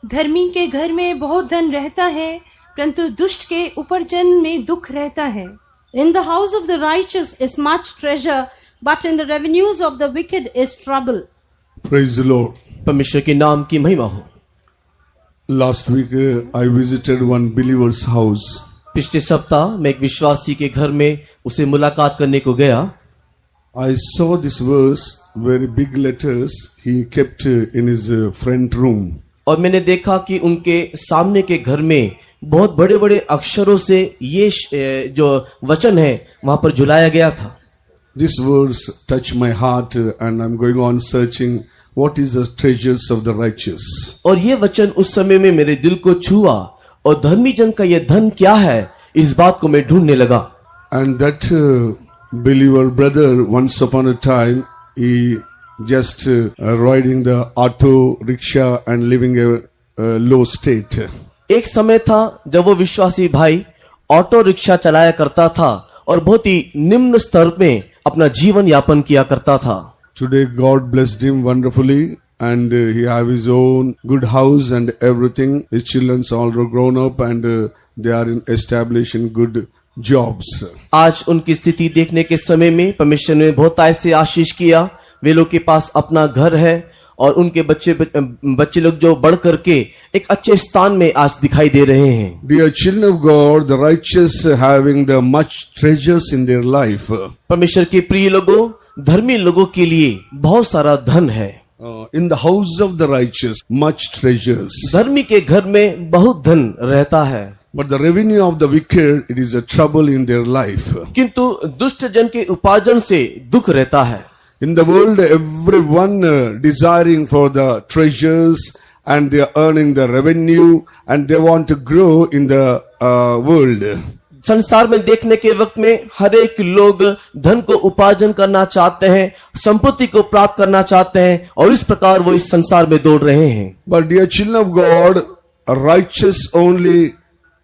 धर्मी के घर में बहुत धन रहता है, परंतु दुष्ट के उपार्जन में दुख रहता है। In the house of the righteous is much treasure, but in the revenues of the wicked is trouble. Praise the Lord. परमेश्वर के नाम की महिमा हो। Last week I visited one believer's house. पिछले सप्ताह मैं एक विश्वासी के घर में उसे मुलाकात करने को गया। I saw this verse, very big letters, he kept in his front room. और मैंने देखा कि उनके सामने के घर में बहुत बड़े बड़े अक्षरों से ये जो वचन है वहां पर झुलाया गया था। This verse touched my heart and I'm going on searching what is the treasures of the righteous. और ये वचन उस समय में मेरे दिल को छुआ और धर्मी जन का ये धन क्या है, इस बात को मैं ढूंढने लगा। And that believer brother, once upon a time, he just riding the auto rickshaw and living a low state. एक समय था जब वो विश्वासी भाई ऑटो रिक्शा चलाया करता था और बहुत ही निम्न स्तर में अपना जीवन यापन किया करता था। Today God blessed him wonderfully and he have his own good house and everything. His children all are grown up and they are established in good jobs. आज उनकी स्थिति देखने के समय में परमेश्वर ने बहुत ऐसे आशीष किया। वे लोग के पास अपना घर है और उनके बच्चे लोग जो बढ़ करके एक अच्छे स्थान में आज दिखाई दे रहे हैं। Dear children of God, the righteous having the much treasures in their life. परमेश्वर के प्रिय लोगों, धर्मी लोगों के लिए बहुत सारा धन है। In the house of the righteous, much treasures. धर्मी के घर में बहुत धन रहता है। But the revenue of the wicked, it is a trouble in their life. किंतु दुष्ट जन के उपार्जन से दुख रहता है। In the world, everyone desiring for the treasures and they are earning the revenue and they want to grow in the world. संसार में देखने के वक्त में हर एक लोग धन को उपार्जन करना चाहते हैं, संपत्ति को प्राप्त करना चाहते हैं और इस प्रकार वो इस संसार में दौड़ रहे हैं। But dear children of God, a righteous only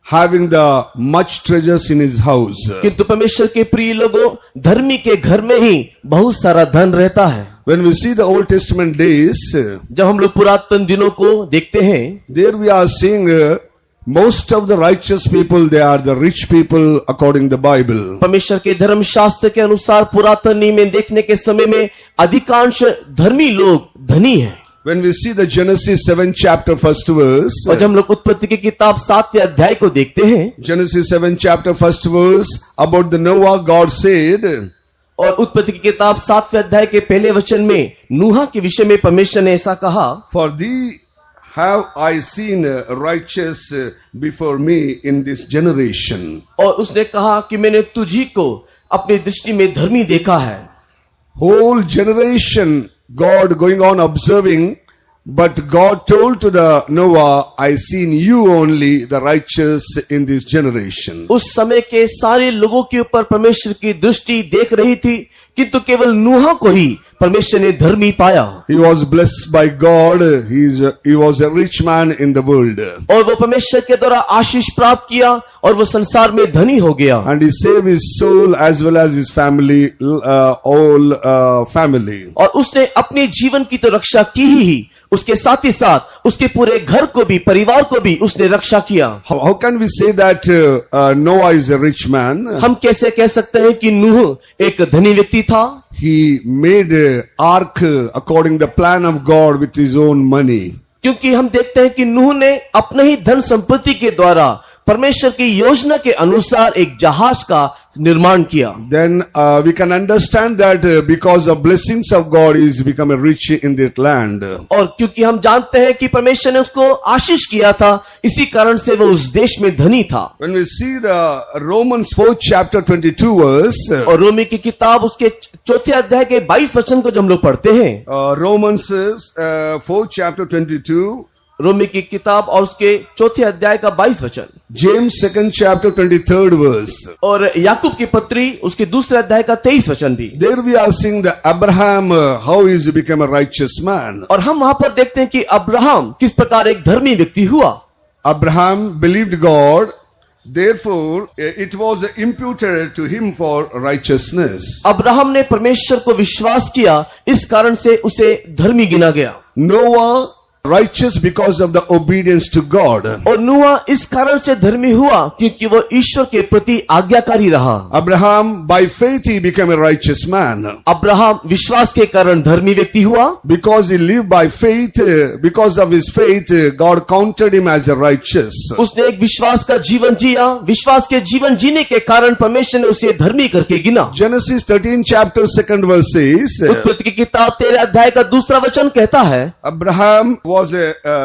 having the much treasures in his house. किंतु परमेश्वर के प्रिय लोगों, धर्मी के घर में ही बहुत सारा धन रहता है। When we see the Old Testament days, जब हम लोग पुरातन दिनों को देखते हैं, there we are seeing most of the righteous people, they are the rich people according to the Bible. परमेश्वर के धर्म शास्त्र के अनुसार पुरातन नियम में देखने के समय में अधिकांश धर्मी लोग धनी हैं। When we see the Genesis 7 chapter first verse, और जब हम लोग उत्पत्ति की किताब 7वें अध्याय को देखते हैं, Genesis 7 chapter first verse about the Noah, God said, और उत्पत्ति की किताब 7वें अध्याय के पहले वचन में नूहा के विषय में परमेश्वर ने ऐसा कहा, For thee have I seen righteous before me in this generation. और उसने कहा कि मैंने तुझी को अपनी दृष्टि में धर्मी देखा है। Whole generation God going on observing, but God told to the Noah, I seen you only the righteous in this generation. उस समय के सारे लोगों के ऊपर परमेश्वर की दृष्टि देख रही थी, किंतु केवल नूहा को ही परमेश्वर ने धर्मी पाया। He was blessed by God. He was a rich man in the world. और वो परमेश्वर के द्वारा आशीष प्राप्त किया और वो संसार में धनी हो गया। And he saved his soul as well as his family, all family. और उसने अपने जीवन की तो रक्षा की ही, उसके साथ ही साथ उसके पूरे घर को भी, परिवार को भी उसने रक्षा किया। How can we say that Noah is a rich man? हम कैसे कह सकते हैं कि नूह एक धनी व्यक्ति था? He made an ark according the plan of God with his own money. क्योंकि हम देखते हैं कि नूह ने अपने ही धन संपत्ति के द्वारा परमेश्वर की योजना के अनुसार एक जहाज का निर्माण किया। Then we can understand that because of blessings of God, he is become a rich in that land. और क्योंकि हम जानते हैं कि परमेश्वर ने उसको आशीष किया था, इसी कारण से वो उस देश में धनी था। When we see the Romans 4th chapter 22 verse, और रोमी की किताब उसके 4थे अध्याय के 22 वचन को जब हम लोग पढ़ते हैं, Romans 4th chapter 22, रोमी की किताब और उसके 4थे अध्याय का 22 वचन, James 2nd chapter 23rd verse, और याकूब की पत्री उसके 2रे अध्याय का 23 वचन भी। there we are seeing the Abraham, how he became a righteous man. और हम वहां पर देखते हैं कि अब्राहम किस प्रकार एक धर्मी व्यक्ति हुआ। Abraham believed God, therefore it was imputed to him for righteousness. Abraham ने परमेश्वर को विश्वास किया, इस कारण से उसे धर्मी गिना गया। Noah righteous because of the obedience to God. और नूह इस कारण से धर्मी हुआ क्योंकि वो ईश्वर के प्रति आज्ञाकारी रहा। Abraham, by faith, he became a righteous man. Abraham विश्वास के कारण धर्मी व्यक्ति हुआ। Because he lived by faith, because of his faith, God counted him as a righteous. उसने एक विश्वास का जीवन जिया, विश्वास के जीवन जीने के कारण परमेश्वर ने उसे धर्मी करके गिना। Genesis 13 chapter 2nd verse says, उत्पत्ति की किताब 13 अध्याय का दूसरा वचन कहता है, Abraham was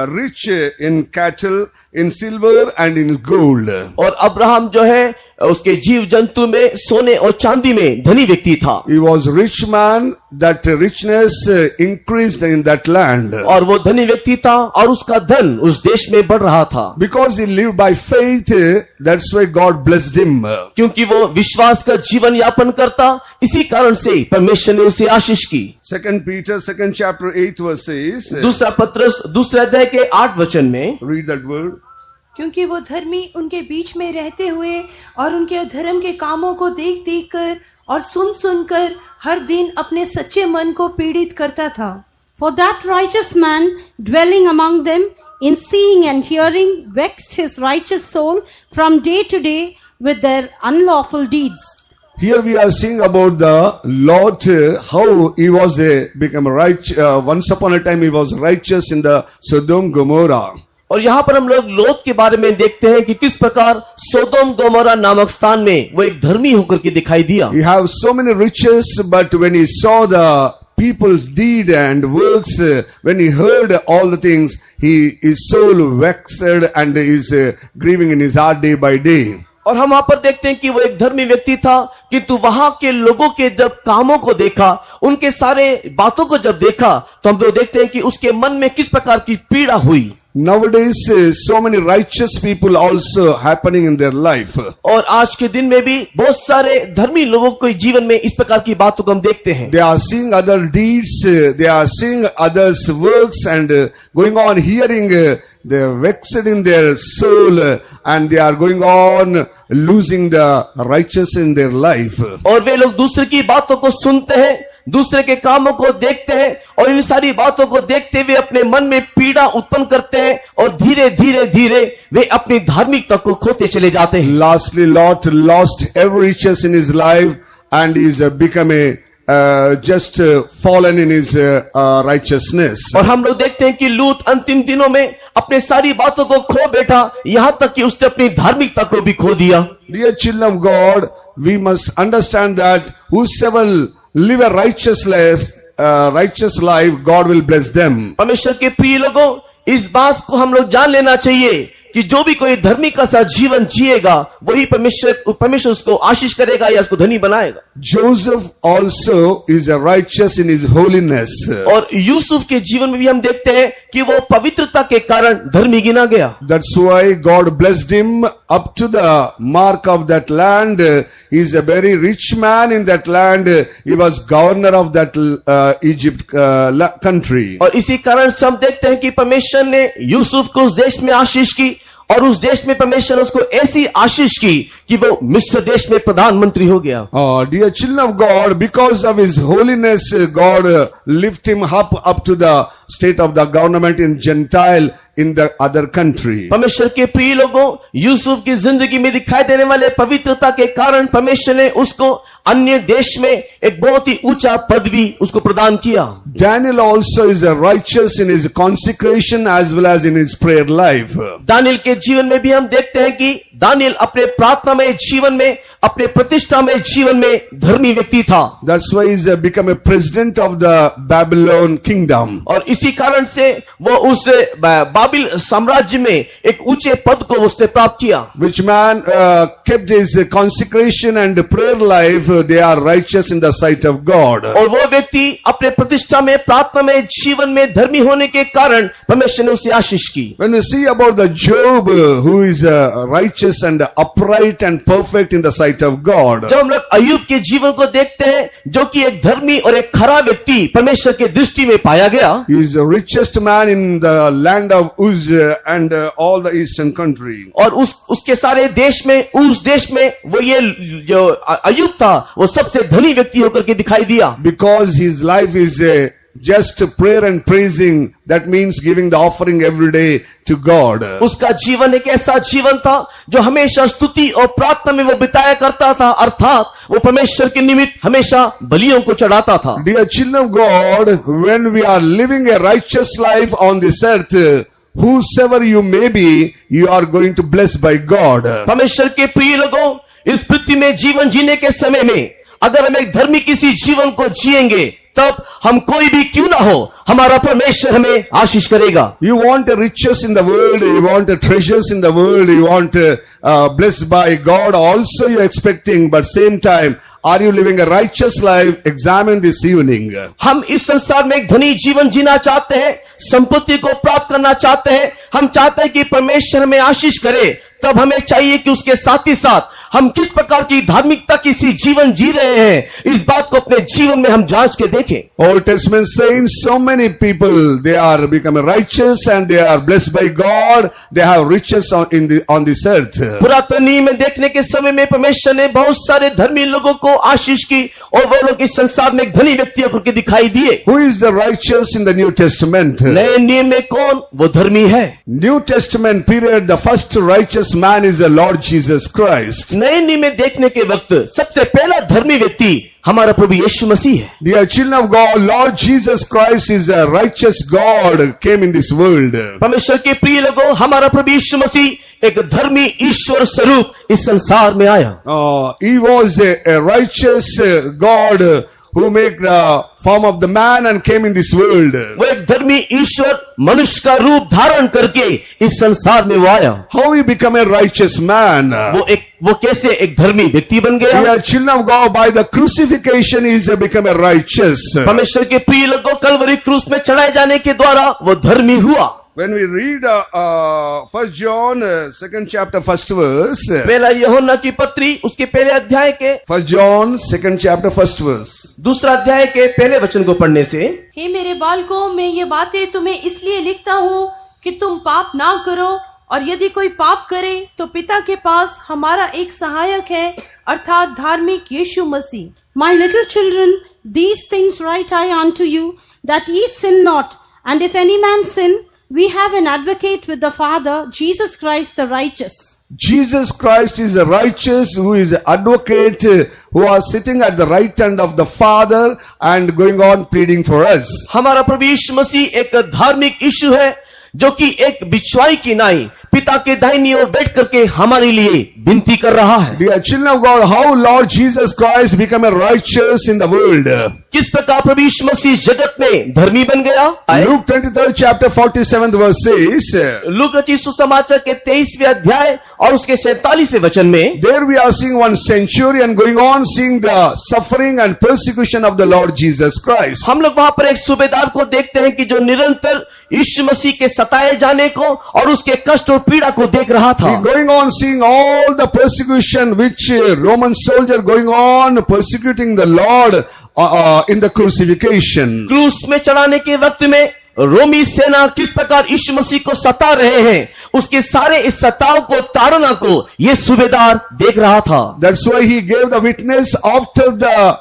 rich in cattle, in silver and in gold. और अब्राहम जो है उसके जीव जंतु में, सोने और चांदी में धनी व्यक्ति था। He was rich man, that richness increased in that land. और वो धनी व्यक्ति था और उसका धन उस देश में बढ़ रहा था। Because he lived by faith, that's why God blessed him. क्योंकि वो विश्वास का जीवन यापन करता, इसी कारण से परमेश्वर ने उसे आशीष की। 2 Peter 2nd chapter 8 verse says, दूसरा पत्रस दूसरे अध्याय के 8 वचन में, read that word. क्योंकि वो धर्मी उनके बीच में रहते हुए और उनके अधर्म के कामों को देख देख कर और सुन सुन कर हर दिन अपने सच्चे मन को पीड़ित करता था। For that righteous man dwelling among them, in seeing and hearing, vexed his righteous soul from day to day with their unlawful deeds. Here we are seeing about the Lot, how he was become righteous. Once upon a time he was righteous in the Sodom Gomorrah. और यहाँ पर हम लोग लोत के बारे में देखते हैं कि किस प्रकार सोदोम गोमोरा नामक स्थान में वो एक धर्मी होकर के दिखाई दिया। He have so many riches, but when he saw the people's deed and works, when he heard all the things, his soul vexed and is grieving in his heart day by day. और हम वहां पर देखते हैं कि वो एक धर्मी व्यक्ति था, किंतु वहां के लोगों के जब कामों को देखा, उनके सारे बातों को जब देखा, तो हम लोग देखते हैं कि उसके मन में किस प्रकार की पीड़ा हुई। Nowadays, so many righteous people also happening in their life. और आज के दिन में भी बहुत सारे धर्मी लोगों के जीवन में इस प्रकार की बातों को हम देखते हैं। They are seeing other deeds, they are seeing others' works and going on hearing, they are vexed in their soul and they are going on losing the righteous in their life. और वे लोग दूसरे की बातों को सुनते हैं, दूसरे के कामों को देखते हैं और इन सारी बातों को देखते हुए अपने मन में पीड़ा उत्पन्न करते हैं और धीरे धीरे धीरे वे अपनी धार्मिकता को खोते चले जाते हैं। Lastly, Lot lost every riches in his life and is become just fallen in his righteousness. और हम लोग देखते हैं कि लूत अंतिम दिनों में अपने सारी बातों को खो बैठा, यहाँ तक कि उसने अपनी धार्मिकता को भी खो दिया। Dear children of God, we must understand that whosoever live a righteous life, God will bless them. परमेश्वर के प्रिय लोगों, इस बात को हम लोग जान लेना चाहिए कि जो भी कोई धर्मी का सा जीवन जिएगा, वही परमेश्वर उसको आशीष करेगा या उसको धनी बनाएगा। Joseph also is a righteous in his holiness. और यूसुफ के जीवन में भी हम देखते हैं कि वो पवित्रता के कारण धर्मी गिना गया। That's why God blessed him up to the mark of that land. He is a very rich man in that land. He was governor of that Egypt country. और इसी कारण से हम देखते हैं कि परमेश्वर ने यूसुफ को उस देश में आशीष की और उस देश में परमेश्वर ने उसको ऐसी आशीष की कि वो मिस्र देश में प्रधानमंत्री हो गया। Dear children of God, because of his holiness, God lift him up to the state of the government in Gentile in the other country. परमेश्वर के प्रिय लोगों, यूसुफ की जिंदगी में दिखाई देने वाले पवित्रता के कारण परमेश्वर ने उसको अन्य देश में एक बहुत ही ऊंचा पदवी उसको प्रदान किया। Daniel also is a righteous in his consecration as well as in his prayer life. Daniel के जीवन में भी हम देखते हैं कि दानियल अपने प्रार्थना में जीवन में, अपने प्रतिष्ठा में जीवन में धर्मी व्यक्ति था। That's why he's become a president of the Babylon kingdom. और इसी कारण से वो उस बाबिल साम्राज्य में एक ऊंचे पद को उसने प्राप्त किया। Which man kept his consecration and prayer life, they are righteous in the sight of God. और वो व्यक्ति अपने प्रतिष्ठा में, प्रार्थना में, जीवन में धर्मी होने के कारण परमेश्वर ने उसे आशीष की। When we see about the Job, who is righteous and upright and perfect in the sight of God. जब हम लोग अय्यूब के जीवन को देखते हैं, जो कि एक धर्मी और एक खरा व्यक्ति परमेश्वर के दृष्टि में पाया गया। He is the richest man in the land of Uz and all the eastern country. और उसके सारे देश में, उस देश में वो ये जो अय्यूब था, वो सबसे धनी व्यक्ति होकर के दिखाई दिया। Because his life is just prayer and praising. That means giving the offering every day to God. उसका जीवन एक ऐसा जीवन था जो हमेशा स्तुति और प्रार्थना में वो बिताया करता था, अर्थात वो परमेश्वर के निमित्त हमेशा बलियों को चढ़ाता था। Dear children of God, when we are living a righteous life on this earth, whosoever you may be, you are going to bless by God. परमेश्वर के प्रिय लोगों, इस पृथ्वी में जीवन जीने के समय में अगर हम एक धर्मी किसी जीवन को जिएंगे, तब हम कोई भी क्यों ना हो, हमारा परमेश्वर हमें आशीष करेगा। You want riches in the world, you want treasures in the world, you want blessed by God also you're expecting, but same time, are you living a righteous life? Examine this evening. हम इस संसार में एक धनी जीवन जीना चाहते हैं, संपत्ति को प्राप्त करना चाहते हैं, हम चाहते हैं कि परमेश्वर हमें आशीष करे, तब हमें चाहिए कि उसके साथ ही साथ हम किस प्रकार की धार्मिकता की सी जीवन जी रहे हैं, इस बात को अपने जीवन में हम जांच के देखें। Old Testament saints, so many people, they are becoming righteous and they are blessed by God. They have riches on this earth. पुरातन नियम में देखने के समय में परमेश्वर ने बहुत सारे धर्मी लोगों को आशीष की और वो लोग इस संसार में एक धनी व्यक्तियों को दिखाई दिए। Who is the righteous in the New Testament? नए नियम में कौन वो धर्मी है? New Testament period, the first righteous man is the Lord Jesus Christ. नए नियम में देखने के वक्त सबसे पहला धर्मी व्यक्ति हमारा प्रभु यीशु मसीह है। Dear children of God, Lord Jesus Christ is a righteous God, came in this world. परमेश्वर के प्रिय लोगों, हमारा प्रभु यीशु मसीह एक धर्मी ईश्वर स्वरूप इस संसार में आया। He was a righteous God who made the form of the man and came in this world. वो एक धर्मी ईश्वर मनुष्य का रूप धारण करके इस संसार में वो आया। How he became a righteous man? वो कैसे एक धर्मी व्यक्ति बन गया? Dear children of God, by the crucifixion he has become a righteous. परमेश्वर के प्रिय लोगों, कलवरी क्रूस में चढ़ाए जाने के द्वारा वो धर्मी हुआ। When we read 1 John 2nd chapter 1st verse, पहला यूहन्ना की पत्री उसके पहले अध्याय के 1 John 2nd chapter 1st verse, दूसरा अध्याय के पहले वचन को पढ़ने से, हे मेरे बालकों, मैं ये बातें तुम्हें इसलिए लिखता हूँ कि तुम पाप ना करो, और यदि कोई पाप करे तो पिता के पास हमारा एक सहायक है, अर्थात धार्मिक यीशु मसीह। My little children, these things write I unto you, that ye sin not. And if any man sin, we have an advocate with the Father, Jesus Christ the righteous. Jesus Christ is the righteous, who is the advocate, who are sitting at the right hand of the Father and going on pleading for us. हमारा प्रभु यीशु मसीह एक धार्मिक यीशु है जो कि एक बिछवाई की नाई पिता के दाहिनी ओर बैठ करके हमारे लिए विनती कर रहा है। Dear children of God, how Lord Jesus Christ became a righteous in the world? किस प्रकार प्रभु यीशु मसीह जगत में धर्मी बन गया? Luke 23rd chapter 47th verse says, look रचित सुसमाचार के 23वें अध्याय और उसके 47वें वचन में, there we are seeing one centurion going on seeing the suffering and persecution of the Lord Jesus Christ. हम लोग वहां पर एक सूबेदार को देखते हैं कि जो निरंतर यीशु मसीह के सताए जाने को और उसके कष्ट और पीड़ा को देख रहा था। Going on seeing all the persecution which Roman soldier going on persecuting the Lord in the crucifixion. क्रूस में चढ़ाने के वक्त में रोमी सेना किस प्रकार यीशु मसीह को सता रहे हैं, उसके सारे इस सताव को, ताड़ना को ये सूबेदार देख रहा था। That's why he gave the witness after the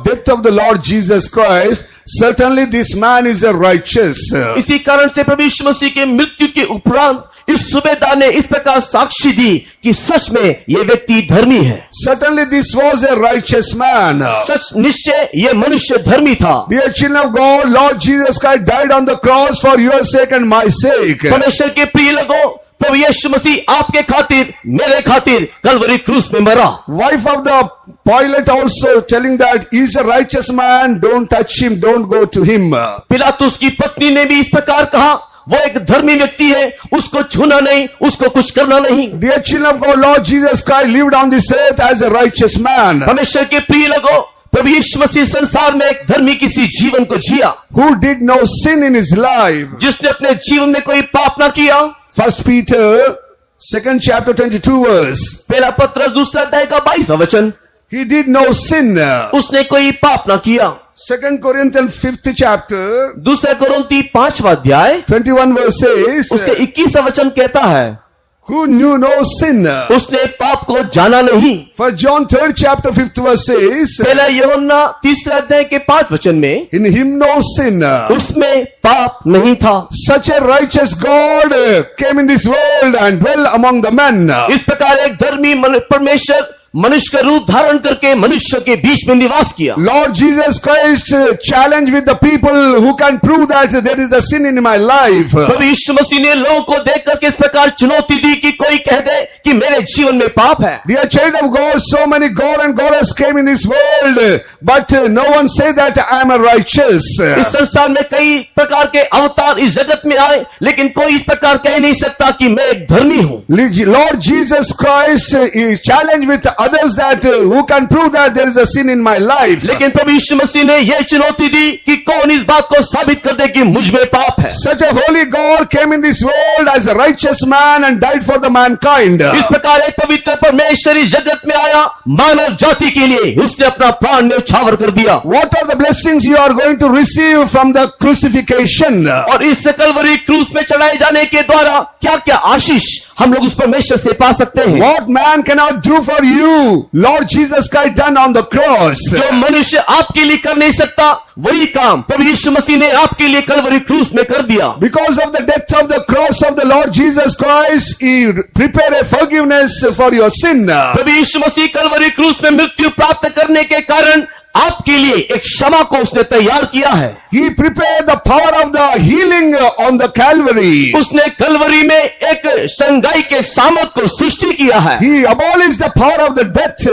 death of the Lord Jesus Christ. Certainly this man is a righteous. इसी कारण से प्रभु यीशु मसीह के मृत्यु के उपरांत इस सूबेदार ने इस प्रकार साक्षी दी कि सच में ये व्यक्ति धर्मी है। Certainly this was a righteous man. सच निश्चय ये मनुष्य धर्मी था। Dear children of God, Lord Jesus Christ died on the cross for your sake and my sake. परमेश्वर के प्रिय लोगों, प्रभु यीशु मसीह आपके खातिर, मेरे खातिर कलवरी क्रूस में मरा। Wife of the Pilate also telling that he is a righteous man, don't touch him, don't go to him. पिलातुस की पत्नी ने भी इस प्रकार कहा, वो एक धर्मी व्यक्ति है, उसको छूना नहीं, उसको कुछ करना नहीं। Dear children of God, Lord Jesus Christ lived on this earth as a righteous man. परमेश्वर के प्रिय लोगों, प्रभु यीशु मसीह संसार में एक धर्मी किसी जीवन को जिया, Who did no sin in his life. जिसने अपने जीवन में कोई पाप ना किया। 1 Peter 2nd chapter 22 verse. पहला पत्रस दूसरा अध्याय का 22वां वचन, He did no sin. उसने कोई पाप ना किया। 2 Corinthians 5th chapter दूसरा कोरिन्थी 5वां अध्याय 21 verse says, उसके 21वां वचन कहता है, who knew no sin. उसने पाप को जाना नहीं। For John 3rd chapter 5th verse says, पहला यूहन्ना 3 अध्याय के 5 वचन में in him no sin. उसमें पाप नहीं था। Such a righteous God came in this world and dwelt among the men. इस प्रकार एक धर्मी परमेश्वर मनुष्य का रूप धारण करके मनुष्य के बीच में निवास किया। Lord Jesus Christ challenged with the people who can prove that there is a sin in my life. प्रभु यीशु मसीह ने लोगों को देख करके इस प्रकार चुनौती दी कि कोई कह दे कि मेरे जीवन में पाप है। Dear child of God, so many God and goddess came in this world, but no one say that I am a righteous. इस संसार में कई प्रकार के अवतार इस जगत में आए, लेकिन कोई इस प्रकार कह नहीं सकता कि मैं एक धर्मी हूँ। Lord Jesus Christ is challenged with others that who can prove that there is a sin in my life. लेकिन प्रभु यीशु मसीह ने यह चुनौती दी कि कौन इस बात को साबित कर दे कि मुझ में पाप है। Such a holy God came in this world as a righteous man and died for the mankind. इस प्रकार एक पवित्र परमेश्वर इस जगत में आया मानव जाति के लिए, उसने अपना प्राण न्यौछावर कर दिया। What are the blessings you are going to receive from the crucifixion? और इस कलवरी क्रूस में चढ़ाए जाने के द्वारा क्या क्या आशीष हम लोग उस परमेश्वर से पा सकते हैं। What man cannot do for you, Lord Jesus Christ done on the cross. जो मनुष्य आपके लिए कर नहीं सकता वही काम प्रभु यीशु मसीह ने आपके लिए कलवरी क्रूस में कर दिया। Because of the death of the cross of the Lord Jesus Christ, He prepared a forgiveness for your sin. प्रभु यीशु मसीह कलवरी क्रूस में मृत्यु प्राप्त करने के कारण आपके लिए एक क्षमा को उसने तैयार किया है। He prepared the power of the healing on the Calvary. उसने कलवरी में एक संगाई के सामर्थ को सृष्टि किया है। He abolished the power of the death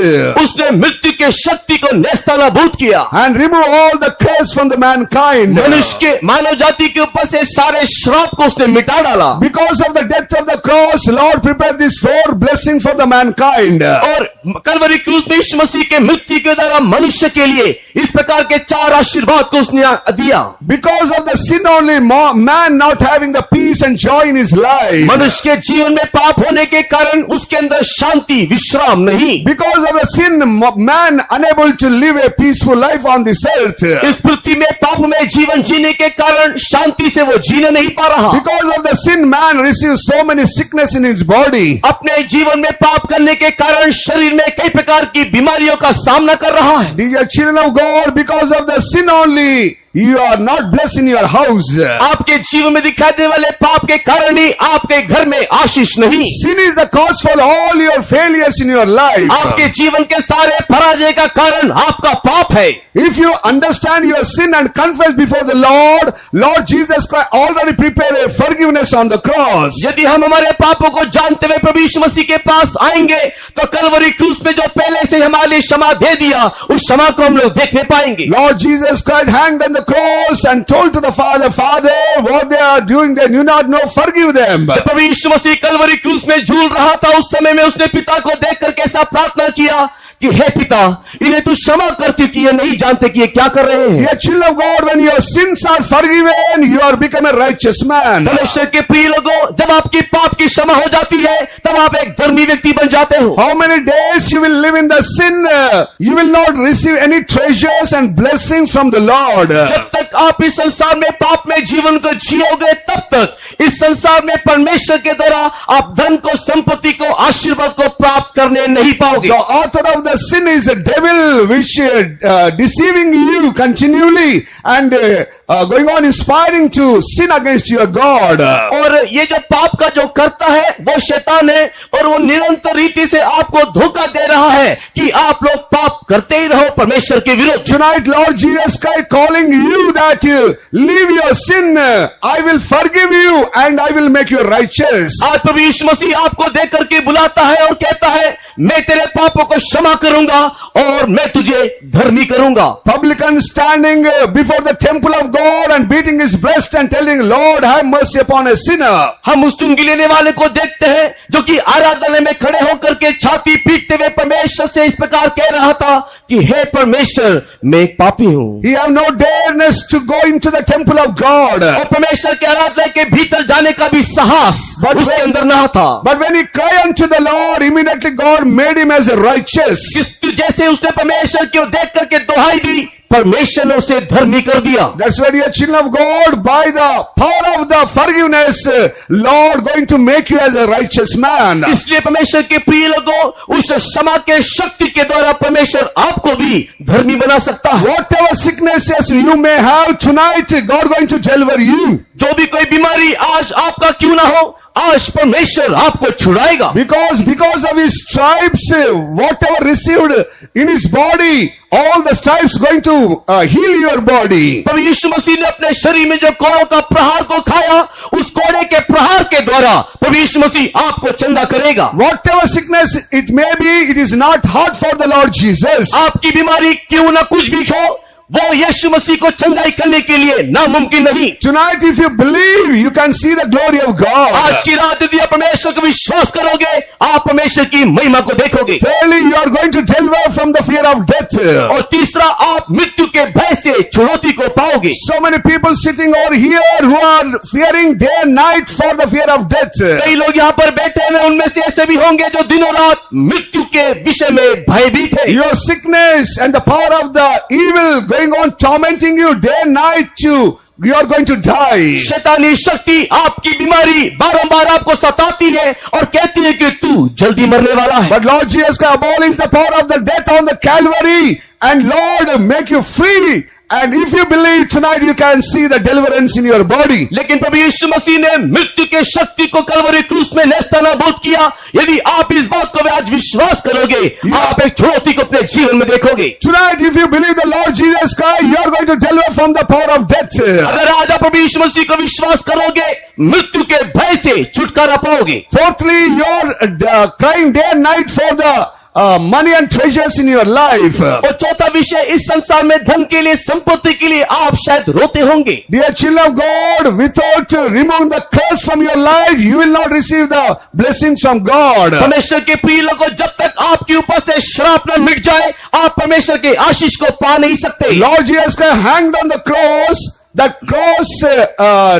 उसने मृत्यु के शक्ति को नेस्तनाबूद किया and removed all the curse from the mankind. मनुष्य के मानव जाति के ऊपर से सारे श्राप को उसने मिटा डाला। Because of the death of the cross, Lord prepared this 4 blessings for the mankind. और कलवरी क्रूस में यीशु मसीह के मृत्यु के द्वारा मनुष्य के लिए इस प्रकार के 4 आशीर्वाद को उसने दिया। Because of the sin only, man not having the peace and joy in his life. मनुष्य के जीवन में पाप होने के कारण उसके अंदर शांति विश्राम नहीं। Because of the sin, man unable to live a peaceful life on this earth. इस पृथ्वी में पाप में जीवन जीने के कारण शांति से वो जीने नहीं पा रहा। Because of the sin, man receives so many sickness in his body. अपने जीवन में पाप करने के कारण शरीर में कई प्रकार की बीमारियों का सामना कर रहा है। Dear children of God, because of the sin only, you are not blessed in your house. आपके जीवन में दिखाई देने वाले पाप के कारण ही आपके घर में आशीष नहीं। Sin is the cause for all your failures in your life. आपके जीवन के सारे पराजय का कारण आपका पाप है। If you understand your sin and confess before the Lord, Lord Jesus Christ already prepared a forgiveness on the cross. यदि हम हमारे पापों को जानते हुए प्रभु यीशु मसीह के पास आएंगे तो कलवरी क्रूस में जो पहले से हमारे लिए क्षमा दे दिया उस क्षमा को हम लोग देखने पाएंगे। Lord Jesus Christ hanged on the cross and told to the Father, Father, what they are doing, they do not know, forgive them. जब प्रभु यीशु मसीह कलवरी क्रूस में झूल रहा था उस समय में उसने पिता को देख करके ऐसा प्रार्थना किया कि हे पिता, इन्हें तू क्षमा कर क्योंकि ये नहीं जानते कि ये क्या कर रहे हैं। Dear children of God, when your sins are forgiven, you are become a righteous man. परमेश्वर के प्रिय लोगों, जब आपकी पाप की क्षमा हो जाती है तब आप एक धर्मी व्यक्ति बन जाते हो। How many days you will live in the sin, you will not receive any treasures and blessings from the Lord. जब तक आप इस संसार में पाप में जीवन को जियोगे तब तक इस संसार में परमेश्वर के द्वारा आप धन को, संपत्ति को, आशीर्वाद को प्राप्त करने नहीं पाओगे। The author of the sin is a devil which deceiving you continually and going on inspiring to sin against your God. और ये जो पाप का जो करता है वो शैतान है और वो निरंतर रीति से आपको धोखा दे रहा है कि आप लोग पाप करते ही रहो परमेश्वर के विरुद्ध। Tonight Lord Jesus Christ calling you that you leave your sin, I will forgive you and I will make you righteous. आज प्रभु यीशु मसीह आपको देख करके बुलाता है और कहता है मैं तेरे पापों को क्षमा करूंगा और मैं तुझे धर्मी करूंगा। Publican standing before the temple of God and beating his breast and telling, Lord, have mercy upon a sinner. हम उस चुंगी लेने वाले को देखते हैं जो कि आराधना में खड़े होकर के छाती पीटते हुए परमेश्वर से इस प्रकार कह रहा था कि हे परमेश्वर, मैं एक पापी हूँ। He have no dareness to go into the temple of God. और परमेश्वर के आराधना के भीतर जाने का भी साहस उसके अंदर ना था। But when he cried unto the Lord, immediately God made him as a righteous. जैसे उसने परमेश्वर की ओर देख करके दुहाई दी, परमेश्वर ने उसे धर्मी कर दिया। That's why, dear children of God, by the power of the forgiveness, Lord going to make you as a righteous man. इसलिए परमेश्वर के प्रिय लोगों, उस क्षमा के शक्ति के द्वारा परमेश्वर आपको भी धर्मी बना सकता है। Whatever sicknesses you may have tonight, God going to deliver you. जो भी कोई बीमारी आज आपका क्यों ना हो, आज परमेश्वर आपको छुड़ाएगा। Because of his stripes, whatever received in his body, all the stripes going to heal your body. प्रभु यीशु मसीह ने अपने शरीर में जो कोड़ों का प्रहार को खाया, उस कोड़े के प्रहार के द्वारा प्रभु यीशु मसीह आपको चंगा करेगा। Whatever sickness it may be, it is not hard for the Lord Jesus. आपकी बीमारी क्यों ना कुछ भी हो, वो यीशु मसीह को चंगाई करने के लिए नामुमकिन नहीं। Tonight, if you believe, you can see the glory of God. आज की रात यदि आप परमेश्वर को विश्वास करोगे, आप परमेश्वर की महिमा को देखोगे। Thirdly, you are going to deliver from the fear of death. और तीसरा, आप मृत्यु के भय से छुड़ौती को पाओगे। So many people sitting over here who are fearing day and night for the fear of death. कई लोग यहाँ पर बैठे हैं, उनमें से ऐसे भी होंगे जो दिनों रात मृत्यु के विषय में भयभीत है। Your sickness and the power of the evil going on tormenting you day and night, you are going to die. शैतानी शक्ति, आपकी बीमारी बारंबार आपको सताती है और कहती है कि तू जल्दी मरने वाला है। But Lord Jesus abolished the power of the death on the Calvary, and Lord make you free. And if you believe tonight, you can see the deliverance in your body. लेकिन प्रभु यीशु मसीह ने मृत्यु के शक्ति को कलवरी क्रूस में नेस्तनाबूद किया। यदि आप इस बात को आज विश्वास करोगे, आप एक छुड़ौती को अपने जीवन में देखोगे। Tonight, if you believe the Lord Jesus Christ, you are going to deliver from the power of death. अगर आज आप प्रभु यीशु मसीह को विश्वास करोगे, मृत्यु के भय से छुटकारा पाओगे। Fourthly, you're crying day and night for the money and treasures in your life. और चौथा विषय, इस संसार में धन के लिए, संपत्ति के लिए आप शायद रोते होंगे। Dear children of God, without removing the curse from your life, you will not receive the blessings from God. परमेश्वर के प्रिय लोगों, जब तक आपके ऊपर से श्राप न मिट जाए, आप परमेश्वर के आशीष को पा नहीं सकते। Lord Jesus Christ hanged on the cross, that cross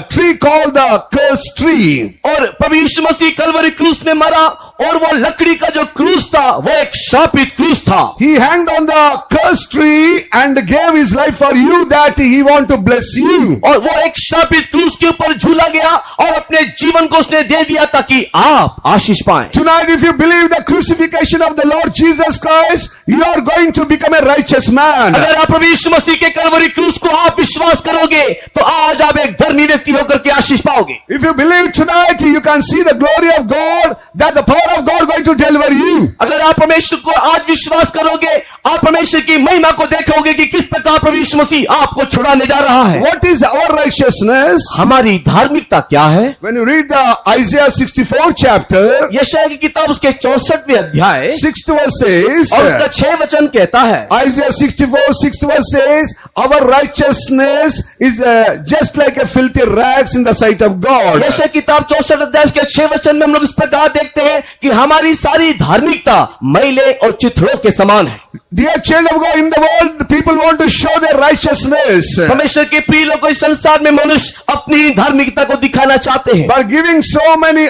tree called the curse tree. और प्रभु यीशु मसीह कलवरी क्रूस में मरा, और वो लकड़ी का जो क्रूस था, वो एक शापित क्रूस था। He hanged on the curse tree and gave his life for you, that he want to bless you. और वो एक शापित क्रूस के ऊपर झूला गया और अपने जीवन को उसने दे दिया ताकि आप आशीष पाएं। Tonight, if you believe the crucifixion of the Lord Jesus Christ, you are going to become a righteous man. अगर आप प्रभु यीशु मसीह के कलवरी क्रूस को आप विश्वास करोगे, तो आज आप एक धर्मी व्यक्ति होकर के आशीष पाओगे। If you believe tonight, you can see the glory of God, that the power of God going to deliver you. अगर आप परमेश्वर को आज विश्वास करोगे, आप परमेश्वर की महिमा को देखोगे कि किस प्रकार प्रभु यीशु मसीह आपको छुड़ाने जा रहा है। What is our righteousness? हमारी धार्मिकता क्या है? When you read the Isaiah 64 chapter, यशायाह की किताब उसके 64वें अध्याय 6th verse says, और उसका 6 वचन कहता है, Isaiah 64 6th verse says, our righteousness is just like a filthy rags in the sight of God. यशायाह की किताब 64 अध्याय के 6 वचन में हम लोग इस प्रकार देखते हैं कि हमारी सारी धार्मिकता मैले और चिथड़ों के समान है। Dear children of God, in the world, people want to show their righteousness. परमेश्वर के प्रिय लोगों, इस संसार में मनुष्य अपनी धार्मिकता को दिखाना चाहते हैं, By giving so many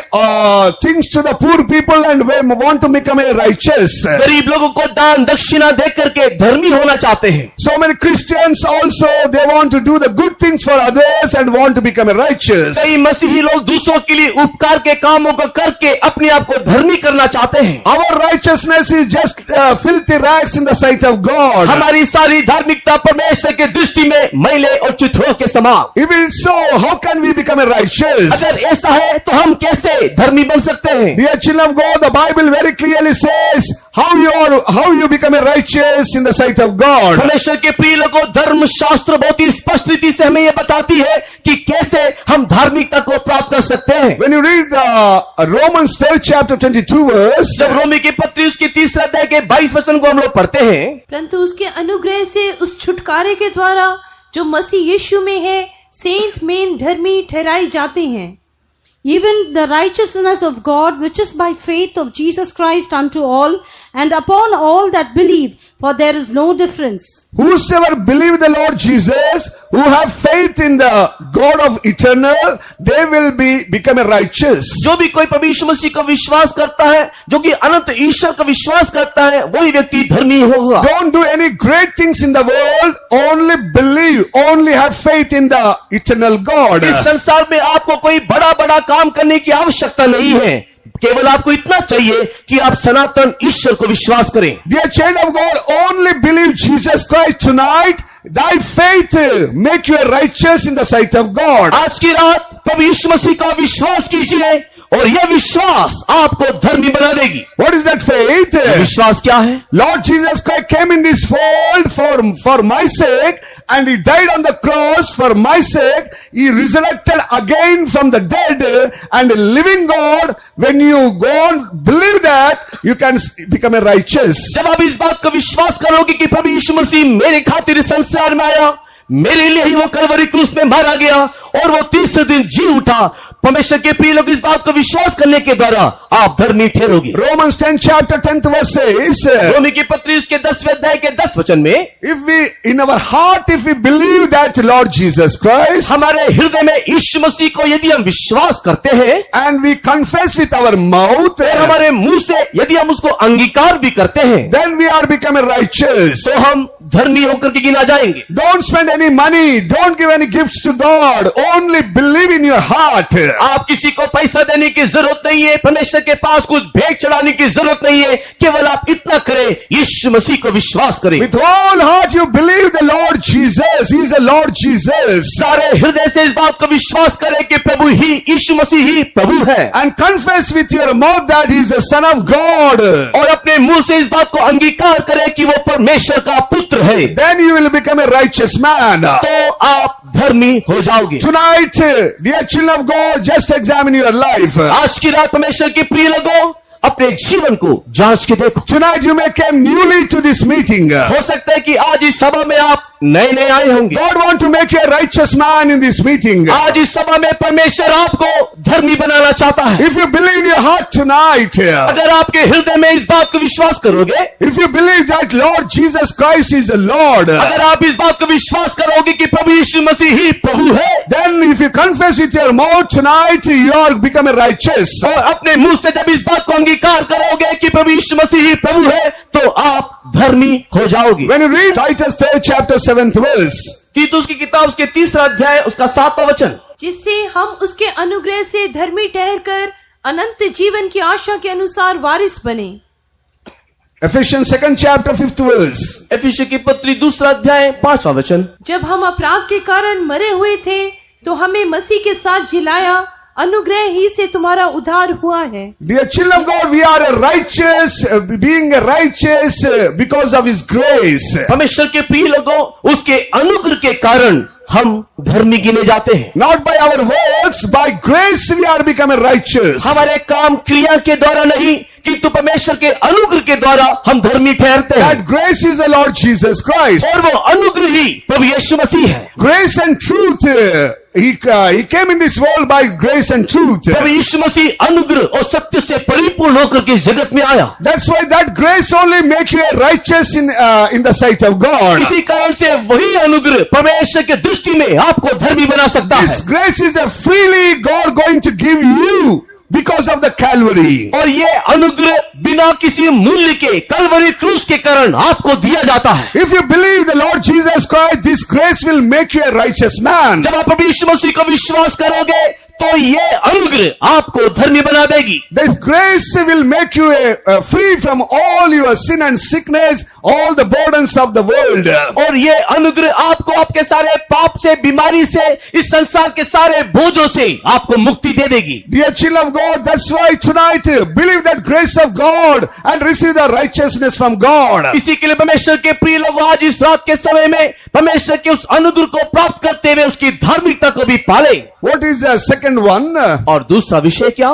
things to the poor people and want to become a righteous. गरीब लोगों को दान दक्षिणा दे करके धर्मी होना चाहते हैं। So many Christians also, they want to do the good things for others and want to become a righteous. कई मसीही लोग दूसरों के लिए उपकार के कामों को करके अपने आप को धर्मी करना चाहते हैं। Our righteousness is just filthy rags in the sight of God. हमारी सारी धार्मिकता परमेश्वर के दृष्टि में मैले और चिथड़ों के समान। If it's so, how can we become a righteous? अगर ऐसा है तो हम कैसे धर्मी बन सकते हैं? Dear children of God, the Bible very clearly says how you become a righteous in the sight of God. परमेश्वर के प्रिय लोगों, धर्म शास्त्र बहुत ही स्पष्ट रीति से हमें यह बताती है कि कैसे हम धार्मिकता को प्राप्त कर सकते हैं। When you read the Romans 3rd chapter 22 verse, जब रोमी की पत्री उसके 3 अध्याय के 22 वचन को हम लोग पढ़ते हैं, परंतु उसके अनुग्रह से उस छुटकारे के द्वारा जो मसीह यीशु में है, सेंत मेन धर्मी ठहराए जाते हैं। even the righteousness of God, which is by faith of Jesus Christ unto all, and upon all that believe, for there is no difference. Whosoever believe the Lord Jesus, who have faith in the God of eternal, they will become righteous. जो भी कोई प्रभु यीशु मसीह का विश्वास करता है, जो कि अनंत ईश्वर का विश्वास करता है, वही व्यक्ति धर्मी होगा। Don't do any great things in the world, only believe, only have faith in the eternal God. इस संसार में आपको कोई बड़ा बड़ा काम करने की आवश्यकता नहीं है, केवल आपको इतना चाहिए कि आप सनातन ईश्वर को विश्वास करें। Dear child of God, only believe Jesus Christ tonight. Thy faith make you righteous in the sight of God. आज की रात प्रभु यीशु मसीह का विश्वास कीजिए और यह विश्वास आपको धर्मी बना देगी। What is that faith? विश्वास क्या है? Lord Jesus Christ came in this world for my sake, and he died on the cross for my sake. He resurrected again from the dead, and a living God. When you go on believe that, you can become a righteous. जब आप इस बात का विश्वास करोगे कि प्रभु यीशु मसीह मेरे खातिर इस संसार में आया, मेरे लिए ही वो कलवरी क्रूस में मारा गया और वो तीसरे दिन जी उठा, परमेश्वर के प्रिय लोग, इस बात को विश्वास करने के द्वारा आप धर्मी ठहरोगे। Romans 10 chapter 10th verse says, रोमी की पत्री उसके 10वें अध्याय के 10 वचन में, if we in our heart if we believe that Lord Jesus Christ, हमारे हृदय में यीशु मसीह को यदि हम विश्वास करते हैं and we confess with our mouth, और हमारे मुंह से यदि हम उसको अंगीकार भी करते हैं, then we are become a righteous. तो हम धर्मी होकर के गिना जाएंगे। Don't spend any money, don't give any gifts to God, only believe in your heart. आप किसी को पैसा देने की जरूरत नहीं है, परमेश्वर के पास कुछ भेंट चढ़ाने की जरूरत नहीं है, केवल आप इतना करें, यीशु मसीह को विश्वास करें। With all heart you believe the Lord Jesus, He is the Lord Jesus. सारे हृदय से इस बात को विश्वास करें कि प्रभु ही, यीशु मसीह ही प्रभु है, And confess with your mouth that He is the Son of God. और अपने मुंह से इस बात को अंगीकार करें कि वो परमेश्वर का पुत्र है, Then you will become a righteous man. तो आप धर्मी हो जाओगे। Tonight, dear children of God, just examine your life. आज की रात परमेश्वर के प्रिय लोगों, अपने जीवन को जांच के देखो। Tonight you may come newly to this meeting. हो सकता है कि आज इस सभा में आप नए नए आए होंगे। God want to make you a righteous man in this meeting. आज इस सभा में परमेश्वर आपको धर्मी बनाना चाहता है। If you believe in your heart tonight, अगर आपके हृदय में इस बात को विश्वास करोगे, if you believe that Lord Jesus Christ is the Lord, अगर आप इस बात को विश्वास करोगे कि प्रभु यीशु मसीह ही प्रभु है, then if you confess with your mouth tonight, you are become a righteous. और अपने मुंह से जब इस बात को अंगीकार करोगे कि प्रभु यीशु मसीह ही प्रभु है, तो आप धर्मी हो जाओगे। When you read Titus 3 chapter 7th verse, तीतुस की किताब उसके 3रा अध्याय उसका 7वां वचन, जिससे हम उसके अनुग्रह से धर्मी ठहरकर अनंत जीवन की आशा के अनुसार वारिस बने। Ephesians 2nd chapter 5th verse, एफिसी की पत्री 2रा अध्याय 5वां वचन, जब हम अपराध के कारण मरे हुए थे तो हमें मसीह के साथ जिलाया, अनुग्रह ही से तुम्हारा उद्धार हुआ है। dear children of God, we are a righteous, being a righteous because of His grace. परमेश्वर के प्रिय लोगों, उसके अनुग्रह के कारण हम धर्मी गिने जाते हैं। Not by our works, by grace we are becoming righteous. हमारे काम क्रिया के द्वारा नहीं, किंतु परमेश्वर के अनुग्रह के द्वारा हम धर्मी ठहरते हैं। That grace is the Lord Jesus Christ. और वो अनुग्रह ही प्रभु यीशु मसीह है। Grace and truth. He came in this world by grace and truth. प्रभु यीशु मसीह अनुग्रह और सत्य से परिपूर्ण होकर के इस जगत में आया। That's why that grace only make you a righteous in the sight of God. इसी कारण से वही अनुग्रह परमेश्वर के दृष्टि में आपको धर्मी बना सकता है। This grace is a freely God going to give you because of the Calvary. और ये अनुग्रह बिना किसी मूल्य के कलवरी क्रूस के कारण आपको दिया जाता है। If you believe the Lord Jesus Christ, this grace will make you a righteous man. जब आप प्रभु यीशु मसीह को विश्वास करोगे, तो ये अनुग्रह आपको धर्मी बना देगी। This grace will make you free from all your sin and sickness, all the burdens of the world. और ये अनुग्रह आपको आपके सारे पाप से, बीमारी से, इस संसार के सारे बोझों से आपको मुक्ति दे देगी। Dear children of God, that's why tonight believe that grace of God and receive the righteousness from God. इसी के लिए परमेश्वर के प्रिय लोग, आज इस रात के समय में परमेश्वर के उस अनुग्रह को प्राप्त करते हुए उसकी धार्मिकता को भी पाले। What is the second one? और दूसरा विषय क्या?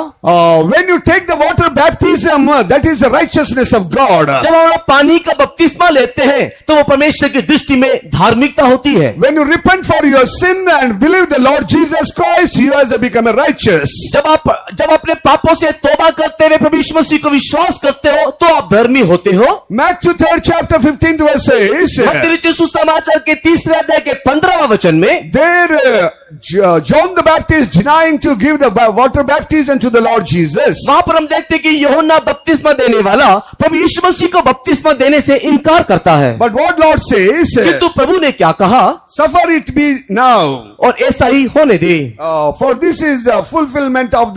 When you take the water baptism, baptism, that is the righteousness of God. जब हम लोग पानी का बपतिस्मा लेते हैं तो वो परमेश्वर की दृष्टि में धार्मिकता होती है। When you repent for your sin and believe the Lord Jesus Christ, you has become a righteous. जब अपने पापों से तौबा करते हुए प्रभु यीशु मसीह को विश्वास करते हो तो आप धर्मी होते हो। Matthew 3rd chapter 15th verse says, मत्ती रचित सुसमाचार के 3 अध्याय के 15वां वचन में there John the Baptist denying to give the water baptism to the Lord Jesus. वहां पर हम देखते हैं कि यूहन्ना बपतिस्मा देने वाला प्रभु यीशु मसीह को बपतिस्मा देने से इनकार करता है। But what Lord says, किंतु प्रभु ने क्या कहा? suffer it be now. और ऐसा ही होने दे, For this is the fulfillment of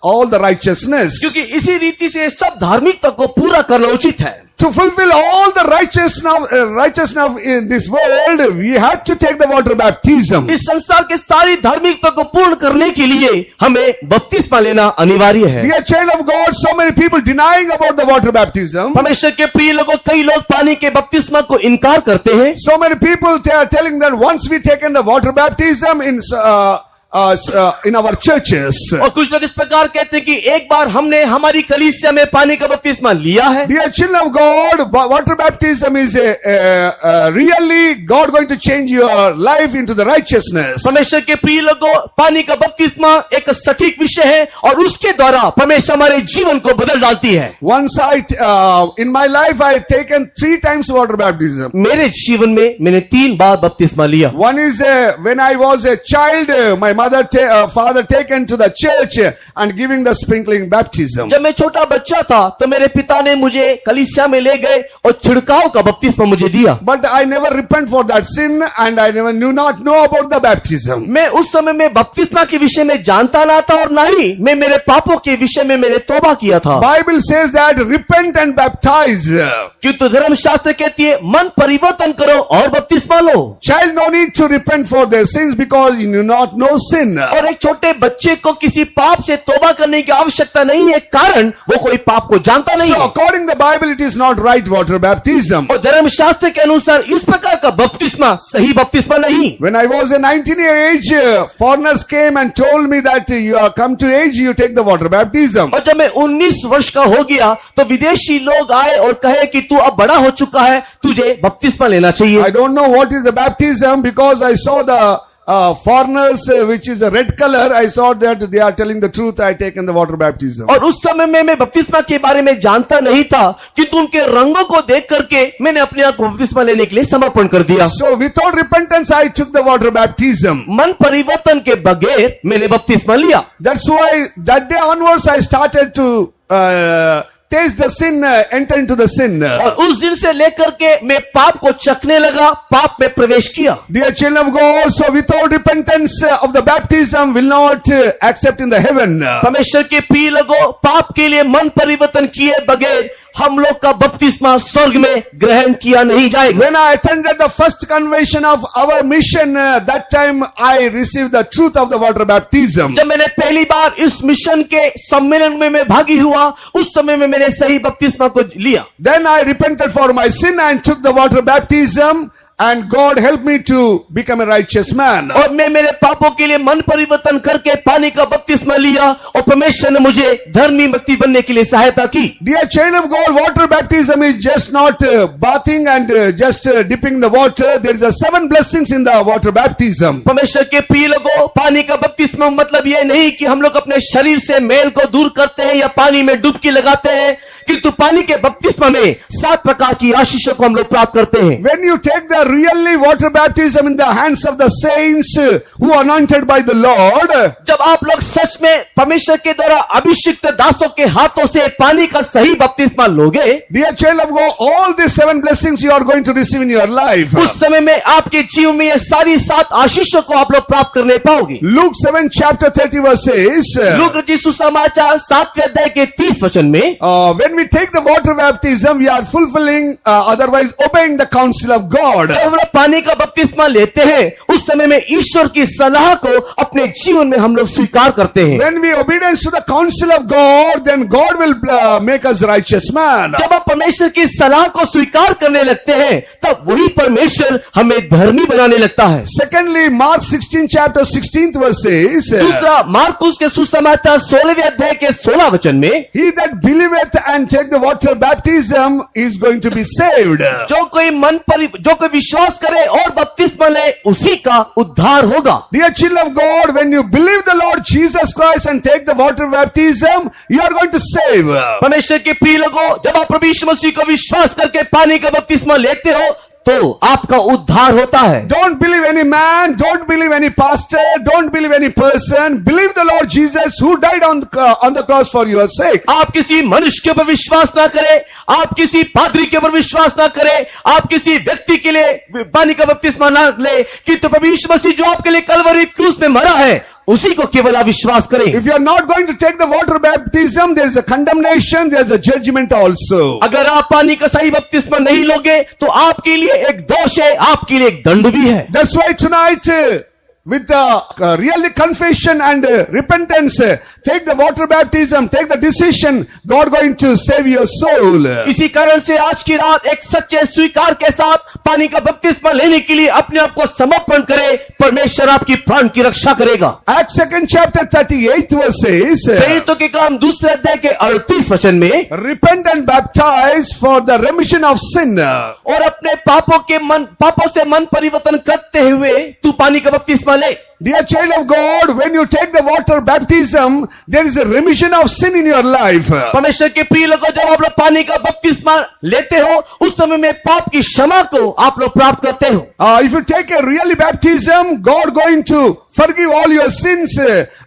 all the righteousness. क्योंकि इसी रीति से सब धार्मिकता को पूरा करना उचित है। To fulfill all the righteousness in this world, we have to take the water baptism. इस संसार के सारी धार्मिकता को पूर्ण करने के लिए हमें बपतिस्मा लेना अनिवार्य है। Dear child of God, so many people denying about the water baptism. परमेश्वर के प्रिय लोगों, कई लोग पानी के बपतिस्मा को इनकार करते हैं। So many people are telling that once we taken the water baptism in our churches. और कुछ लोग इस प्रकार कहते हैं कि एक बार हमने हमारी कलीसिया में पानी का बपतिस्मा लिया है। Dear children of God, water baptism is really God going to change your life into the righteousness. परमेश्वर के प्रिय लोगों, पानी का बपतिस्मा एक सटीक विषय है और उसके द्वारा परमेश्वर हमारे जीवन को बदल डालती है। Once in my life I taken 3 times water baptism. मेरे जीवन में मैंने 3 बार बपतिस्मा लिया। One is when I was a child, my father taken to the church and giving the sprinkling baptism. जब मैं छोटा बच्चा था तो मेरे पिता ने मुझे कलीसिया में ले गए और छिड़काव का बपतिस्मा मुझे दिया। But I never repent for that sin and I never knew not know about the baptism. मैं उस समय में बपतिस्मा के विषय में जानता ना था और ना ही मैं मेरे पापों के विषय में मैंने तौबा किया था। Bible says that repent and baptize. किंतु धर्मशास्त्र कहती है मन परिवर्तन करो और बपतिस्मा लो। Child no need to repent for their sins because you do not know sin. और एक छोटे बच्चे को किसी पाप से तौबा करने की आवश्यकता नहीं है, कारण वो कोई पाप को जानता नहीं So है। according to the Bible it is not right water baptism. और धर्मशास्त्र के अनुसार इस प्रकार का बपतिस्मा सही बपतिस्मा नहीं। When I was a 19-year age, foreigners came and told me that you are come to age, you take the water baptism. और जब मैं 19 वर्ष का हो गया तो विदेशी लोग आए और कहे कि तू अब बड़ा हो चुका है, तुझे बपतिस्मा लेना चाहिए। I don't know what is a baptism because I saw the foreigners which is a red color. I saw that they are telling the truth. I taken the water baptism. और उस समय में मैं बपतिस्मा के बारे में जानता नहीं था, किंतु उनके रंगों को देख करके मैंने अपने आप को बपतिस्मा लेने के लिए समर्पण कर दिया। So without repentance I took the water baptism. मन परिवर्तन के बगैर मैंने बपतिस्मा लिया। That's why that day onwards I started to taste the sin, enter into the sin. और उस दिन से लेकर के मैं पाप को चखने लगा, पाप में प्रवेश किया। Dear children of God, so without repentance of the baptism will not accept in the heaven. परमेश्वर के प्रिय लोगों, पाप के लिए मन परिवर्तन किए बगैर हम लोग का बपतिस्मा स्वर्ग में ग्रहण किया नहीं जाएगा। When I attended the first convention of our mission, that time I received the truth of the water baptism. जब मैंने पहली बार इस मिशन के सम्मेलन में मैं भागी हुआ, उस समय में मैंने सही बपतिस्मा को लिया। Then I repented for my sin and took the water baptism. And God helped me to become a righteous man. और मैं मेरे पापों के लिए मन परिवर्तन करके पानी का बपतिस्मा लिया और परमेश्वर ने मुझे धर्मी व्यक्ति बनने के लिए सहायता की। Dear child of God, water baptism is just not bathing and just dipping the water. There is 7 blessings in the water baptism. परमेश्वर के प्रिय लोगों, पानी का बपतिस्मा मतलब ये नहीं कि हम लोग अपने शरीर से मैल को दूर करते हैं या पानी में डुबकी लगाते हैं, किंतु पानी के बपतिस्मा में 7 प्रकार की आशीषों को हम लोग प्राप्त करते हैं। When you take the really water baptism in the hands of the saints who are anointed by the Lord, जब आप लोग सच में परमेश्वर के द्वारा अभिषिक्त दासों के हाथों से पानी का सही बपतिस्मा लोगे, dear child of God, all these 7 blessings you are going to receive in your life. उस समय में आपके जीवन में ये सारी 7 आशीषों को आप लोग प्राप्त करने पाओगे। Luke 7 chapter 30 verse says, लूका रचित सुसमाचार 7वें अध्याय के 30 वचन में, when we take the water baptism, we are fulfilling, otherwise obeying the counsel of God. जब हम लोग पानी का बपतिस्मा लेते हैं, उस समय में ईश्वर की सलाह को अपने जीवन में हम लोग स्वीकार करते हैं। When we obedience to the counsel of God, then God will make us righteous man. जब आप परमेश्वर की सलाह को स्वीकार करने लगते हैं, तब वही परमेश्वर हमें धर्मी बनाने लगता है। Secondly, Mark 16 chapter 16th verse says, दूसरा, मार्कुस के सुसमाचार 16वें अध्याय के 16 वचन में, he that believeth and take the water baptism is going to be saved. जो कोई विश्वास करे और बपतिस्मा ले, उसी का उद्धार होगा। Dear children of God, when you believe the Lord Jesus Christ and take the water baptism, you are going to save. परमेश्वर के प्रिय लोगों, जब आप प्रभु यीशु मसीह को विश्वास करके पानी का बपतिस्मा लेते हो, तो आपका उद्धार होता है। Don't believe any man, don't believe any pastor, don't believe any person. Believe the Lord Jesus who died on the cross for your sake. आप किसी मनुष्य के ऊपर विश्वास ना करें, आप किसी पादरी के ऊपर विश्वास ना करें, आप किसी व्यक्ति के लिए पानी का बपतिस्मा ना ले, कि तो प्रभु यीशु मसीह जो आपके लिए कलवरी क्रूस में मरा है, उसी को केवल आप विश्वास करें। If you are not going to take the water baptism, there is a condemnation, there is a judgment also. अगर आप पानी का सही बपतिस्मा नहीं लोगे, तो आपके लिए एक दोष है, आपके लिए एक दंड भी है। That's why tonight, with the really confession and repentance, take the water baptism, take the decision, God going to save your soul. इसी कारण से आज की रात एक सच्चे स्वीकार के साथ पानी का बपतिस्मा लेने के लिए अपने आप को समर्पण करें, परमेश्वर आपकी प्राण की रक्षा करेगा। Acts 2nd chapter 38 verse says, प्रेरितों के काम दूसरे अध्याय के 38 वचन में, repent and baptize for the remission of sin. और अपने पापों से मन परिवर्तन करते हुए तू पानी का बपतिस्मा ले। Dear child of God, when you take the water baptism, there is a remission of sin in your life. परमेश्वर के प्रिय लोगों, जब आप लोग पानी का बपतिस्मा लेते हो, उस समय में पाप की क्षमा को आप लोग प्राप्त करते हो। If you take a really baptism, God going to forgive all your sins,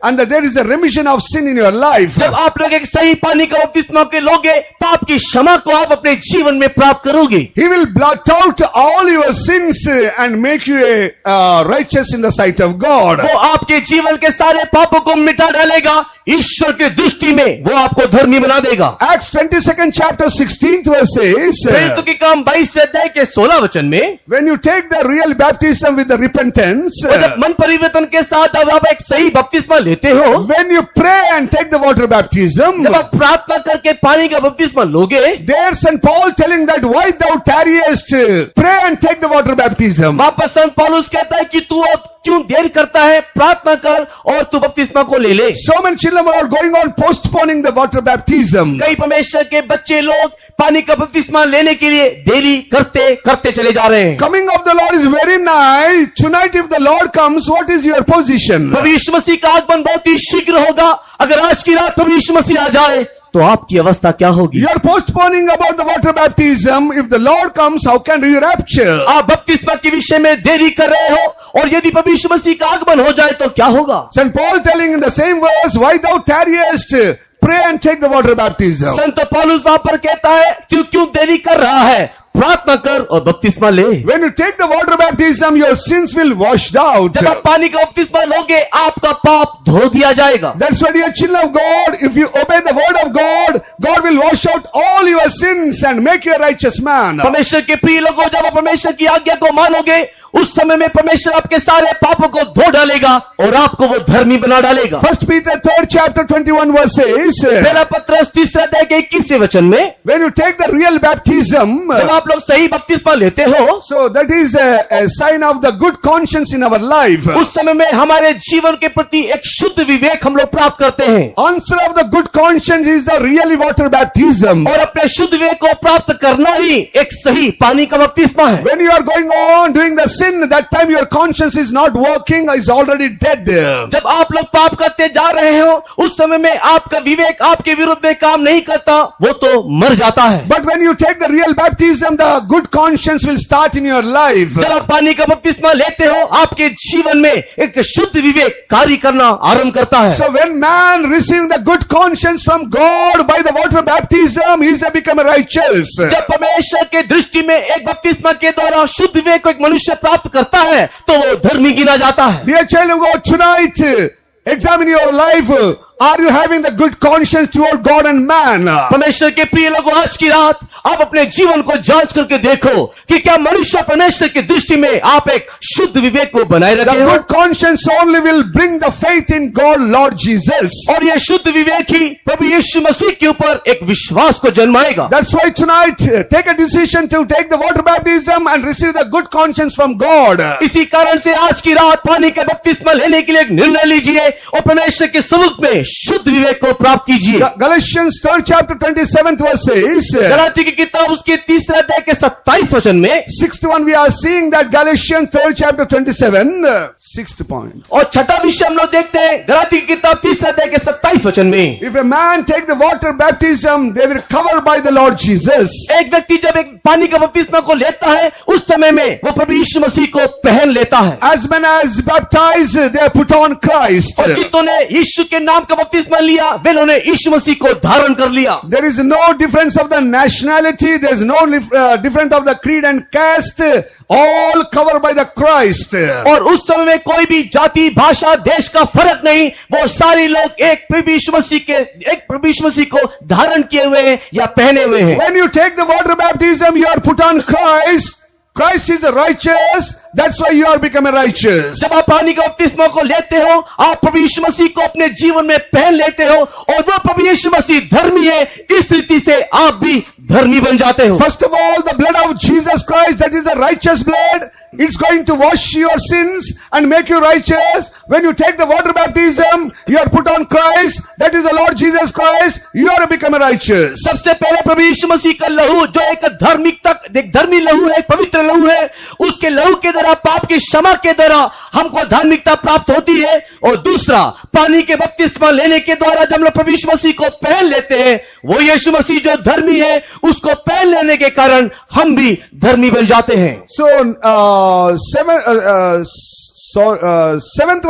and that there is a remission of sin in your life. जब आप लोग एक सही पानी का बपतिस्मा के लोगे, पाप की क्षमा को आप अपने जीवन में प्राप्त करोगे। He will blot out all your sins and make you a righteous in the sight of God. वो आपके जीवन के सारे पापों को मिटा डालेगा, ईश्वर की दृष्टि में वो आपको धर्मी बना देगा। Acts 22nd chapter 16th verse says, प्रेरितों के काम 22वें अध्याय के 16 वचन में, when you take the real baptism with the repentance, जब मन परिवर्तन के साथ अब आप एक सही बपतिस्मा लेते हो, when you pray and take the water baptism, जब आप प्रार्थना करके पानी का बपतिस्मा लोगे, there St. Paul telling that why thou tarriest, pray and take the water baptism. वापस संत पौलुस कहता है कि तू अब क्यों देर करता है, प्रार्थना कर और तू बपतिस्मा को ले ले। So many children are going on postponing the water baptism. कई परमेश्वर के बच्चे लोग पानी का बपतिस्मा लेने के लिए देरी करते करते चले जा रहे हैं। Coming of the Lord is very nigh. Tonight if the Lord comes, what is your position? प्रभु यीशु मसीह का आगमन बहुत ही शीघ्र होगा। अगर आज की रात प्रभु यीशु मसीह आ जाए, तो आपकी अवस्था क्या होगी? You are postponing about the water baptism. If the Lord comes, how can you rapture? आप बपतिस्मा के विषय में देरी कर रहे हो, और यदि प्रभु यीशु मसीह का आगमन हो जाए तो क्या होगा? St. Paul telling in the same verse, why thou tarriest, pray and take the water baptism. संत पौलुस वहां पर कहता है, क्यों देरी कर रहा है, प्रार्थना कर और बपतिस्मा ले। When you take the water baptism, your sins will washed out. जब आप पानी का बपतिस्मा लोगे, आपका पाप धो दिया जाएगा। That's why, dear children of God, if you obey the word of God, God will wash out all your sins and make you a righteous man. परमेश्वर के प्रिय लोगों, जब आप परमेश्वर की आज्ञा को मानोगे, उस समय में परमेश्वर आपके सारे पापों को धो डालेगा और आपको वो धर्मी बना डालेगा। 1 Peter 3rd chapter 21 verse says, पहला पत्रस 3 अध्याय के 21वें वचन में, when you take the real baptism, जब आप लोग सही बपतिस्मा लेते हो, so that is a sign of the good conscience in our life. उस समय में हमारे जीवन के प्रति एक शुद्ध विवेक हम लोग प्राप्त करते हैं। Answer of the good conscience is the really water baptism. और अपने शुद्ध विवेक को प्राप्त करना ही एक सही पानी का बपतिस्मा है। When you are going on doing the sin, that time your conscience is not working, is already dead. जब आप लोग पाप करते जा रहे हो, उस समय में आपका विवेक आपके विरुद्ध में काम नहीं करता, वो तो मर जाता है। But when you take the real baptism, the good conscience will start in your life. जब आप पानी का बपतिस्मा लेते हो, आपके जीवन में एक शुद्ध विवेक कार्य करना आरंभ करता है। So when man receiving the good conscience from God by the water baptism, he has become righteous. जब परमेश्वर के दृष्टि में एक बपतिस्मा के द्वारा शुद्ध विवेक को एक मनुष्य प्राप्त करता है, तो वो धर्मी गिना जाता है। Dear child of God, tonight examine your life. Are you having the good conscience toward God and man? परमेश्वर के प्रिय लोगों, आज की रात आप अपने जीवन को जांच करके देखो कि क्या मनुष्य परमेश्वर की दृष्टि में आप एक शुद्ध विवेक को बनाए The रखे हो। good conscience only will bring the faith in God, Lord Jesus. और यह शुद्ध विवेक ही प्रभु यीशु मसीह के ऊपर एक विश्वास को जन्माएगा। That's why tonight take a decision to take the water baptism and receive the good conscience from God. इसी कारण से आज की रात पानी का बपतिस्मा लेने के लिए एक निर्णय लीजिए और परमेश्वर के समुख में शुद्ध विवेक को प्राप्त कीजिए। Galatians 3rd chapter 27th verse says, Galati की किताब उसके 3 अध्याय के 27 वचन में 6th one we are seeing that Galatians 3rd chapter 27, 6th point. और छठा विषय हम लोग देखते हैं गलाती की किताब 3 अध्याय के 27 वचन में। If a man take the water baptism, they will cover by the Lord Jesus. एक व्यक्ति जब एक पानी का बपतिस्मा को लेता है उस समय में वो प्रभु यीशु मसीह को पहन लेता है। As many as baptized, they are put on Christ. और जितनों ने यीशु के नाम का बपतिस्मा लिया वे उन्होंने यीशु मसीह को धारण कर लिया। There is no difference of the nationality. There is no difference of the creed and caste. All covered by the Christ. और उस समय में कोई भी जाति भाषा देश का फर्क नहीं, वो सारे लोग एक प्रभु यीशु मसीह को धारण किए हुए हैं या पहने हुए हैं। When you take the water baptism, you are put on Christ. Christ is the righteous. That's why you are become a righteous. जब आप पानी का बपतिस्मा को लेते हो आप प्रभु यीशु मसीह को अपने जीवन में पहन लेते हो और वो प्रभु यीशु मसीह धर्मी है, इस रीति से आप भी धर्मी बन जाते हो। First of all, the blood of Jesus Christ, that is the righteous blood. It's going to wash your sins and make you righteous. When you take the water baptism, you are put on Christ. That is the Lord Jesus Christ. You are become a righteous. सबसे पहले प्रभु यीशु मसीह का लहू जो एक धर्मी लहू है, पवित्र लहू है, उसके लहू के द्वारा पाप की क्षमा के द्वारा हमको धार्मिकता प्राप्त होती है। और दूसरा, पानी के बपतिस्मा लेने के द्वारा जब हम लोग प्रभु यीशु मसीह को पहन लेते हैं, वो यीशु मसीह जो धर्मी है उसको पहन लेने के कारण हम भी धर्मी बन जाते हैं। Seventh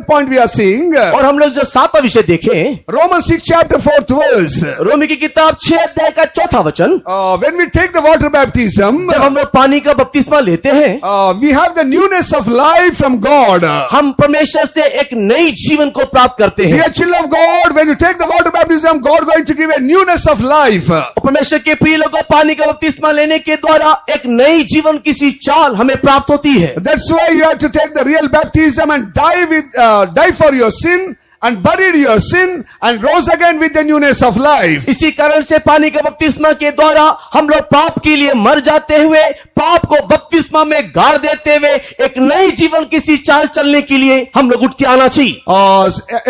point we are seeing. और हम लोग जो 7वां विषय देखें Romans 6 chapter 4th verse. रोमी की किताब 6 अध्याय का 4था वचन। When we take the water baptism, जब हम लोग पानी का बपतिस्मा लेते हैं we have the newness of life from God. हम परमेश्वर से एक नई जीवन को प्राप्त करते हैं। Dear children of God, when you take the water baptism, God is going to give a newness of life. परमेश्वर के प्रिय लोगों, पानी का बपतिस्मा लेने के द्वारा एक नई जीवन की सी चाल हमें प्राप्त होती है। That's why you have to take the real baptism and die for your sin and buried your sin and rose again with the newness of life. इसी कारण से पानी के बपतिस्मा के द्वारा हम लोग पाप के लिए मर जाते हुए पाप को बपतिस्मा में गाड़ देते हुए एक नई जीवन की सी चाल चलने के लिए हम लोग उठ के आना चाहिए।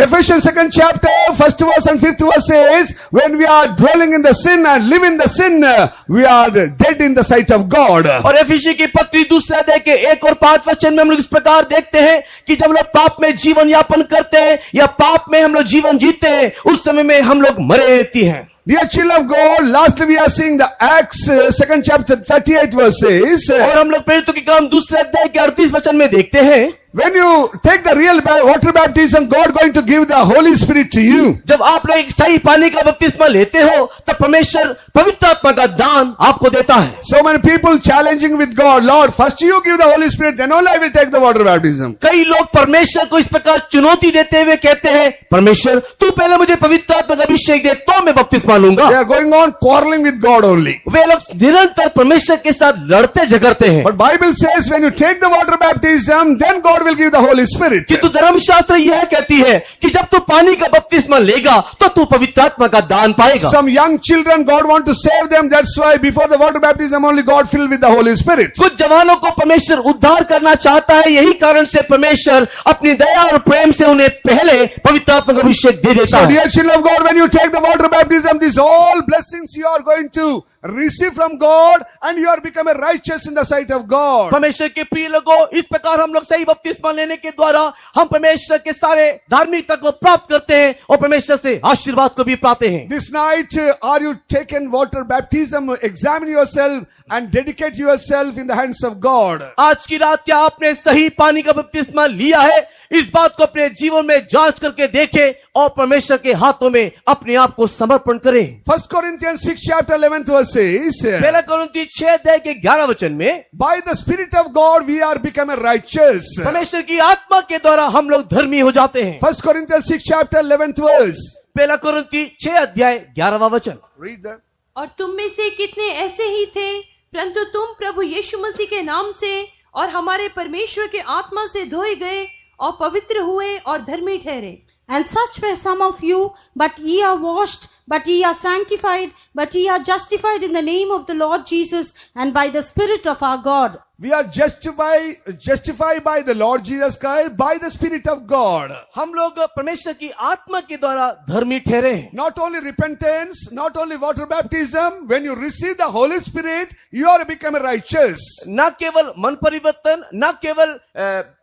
Ephesians 2nd chapter 1st verse and 5th verse says, when we are dwelling in the sin and live in the sin, we are dead in the sight of God. और एफिसी की पत्री 2 अध्याय के 1 और 5 वचन में हम लोग इस प्रकार देखते हैं कि जब लोग पाप में जीवन यापन करते हैं या पाप में हम लोग जीवन जीते हैं उस समय में हम लोग मरे रहती हैं। Dear children of God, lastly we are seeing the Acts 2nd chapter 38 verses. और हम लोग प्रेरितों के काम 2 अध्याय के 38 वचन में देखते हैं When you take the real water baptism, God going to give the Holy Spirit to you. जब आप लोग एक सही पानी का बपतिस्मा लेते हो तब परमेश्वर पवित्र आत्मा का दान आपको देता है। So many people challenging with God, Lord, first you give the Holy Spirit, then only I will take the water baptism. कई लोग परमेश्वर को इस प्रकार चुनौती देते हुए कहते हैं, परमेश्वर तू पहले मुझे पवित्र आत्मा का अभिषेक दे तो मैं बपतिस्मा लूंगा। They are going on quarreling with God only. वे लोग निरंतर परमेश्वर के साथ लड़ते झगड़ते हैं। But Bible says when you take the water baptism, then God will give the Holy Spirit. किंतु धर्मशास्त्र यह कहती है कि जब तू पानी का बपतिस्मा लेगा तो तू पवित्र आत्मा का दान पाएगा। Some young children, God want to save them. That's why before the water baptism, only God filled with the Holy Spirit. कुछ जवानों को परमेश्वर उद्धार करना चाहता है, यही कारण से परमेश्वर अपनी दया और प्रेम से उन्हें पहले पवित्र आत्मा का अभिषेक दे देता So है। dear children of God, when you take the water baptism, these all blessings you are going to receive from God and you are become a righteous in the sight of God. परमेश्वर के प्रिय लोगों, इस प्रकार हम लोग सही बपतिस्मा लेने के द्वारा हम परमेश्वर के सारे धार्मिकता को प्राप्त करते हैं और परमेश्वर से आशीर्वाद को भी पाते हैं। This night, are you taken water baptism? Examine yourself and dedicate yourself in the hands of God. आज की रात क्या आपने सही पानी का बपतिस्मा लिया है? इस बात को अपने जीवन में जांच करके देखें और परमेश्वर के हाथों में अपने आप को समर्पण करें। 1 Corinthians 6 chapter 11th verse says, पहला कुरिन्थी 6 अध्याय के 11 वचन में by the Spirit of God we are become a righteous. परमेश्वर की आत्मा के द्वारा हम लोग धर्मी हो जाते हैं। 1 Corinthians 6 chapter 11th verse. पहला कुरिन्थी 6 अध्याय 11वां वचन। Read that. और तुम में से कितने ऐसे ही थे, परंतु तुम प्रभु यीशु मसीह के नाम से और हमारे परमेश्वर के आत्मा से धोए गए और पवित्र हुए और धर्मी ठहरे। And such were some of you, but ye are washed, but ye are sanctified, but ye are justified in the name of the Lord Jesus and by the Spirit of our God. We are justified by the Lord Jesus Christ by the Spirit of God. हम लोग परमेश्वर की आत्मा के द्वारा धर्मी ठहरे हैं। Not only repentance, not only water baptism, when you receive the Holy Spirit, you are become righteous. न केवल मन परिवर्तन, न केवल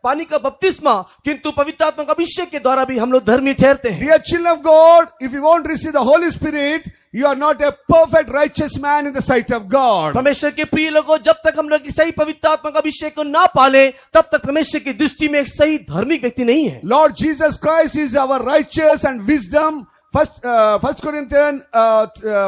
पानी का बपतिस्मा, किंतु पवित्र आत्मा का अभिषेक के द्वारा भी हम लोग धर्मी ठहरते हैं। Dear children of God, if you won't receive the Holy Spirit, you are not a perfect righteous man in the sight of God. परमेश्वर के प्रिय लोगों, जब तक हम लोग सही पवित्र आत्मा का अभिषेक को ना पाले, तब तक परमेश्वर की दृष्टि में एक सही धार्मिक व्यक्ति नहीं है। Lord Jesus Christ is our righteous and wisdom. First Corinthians,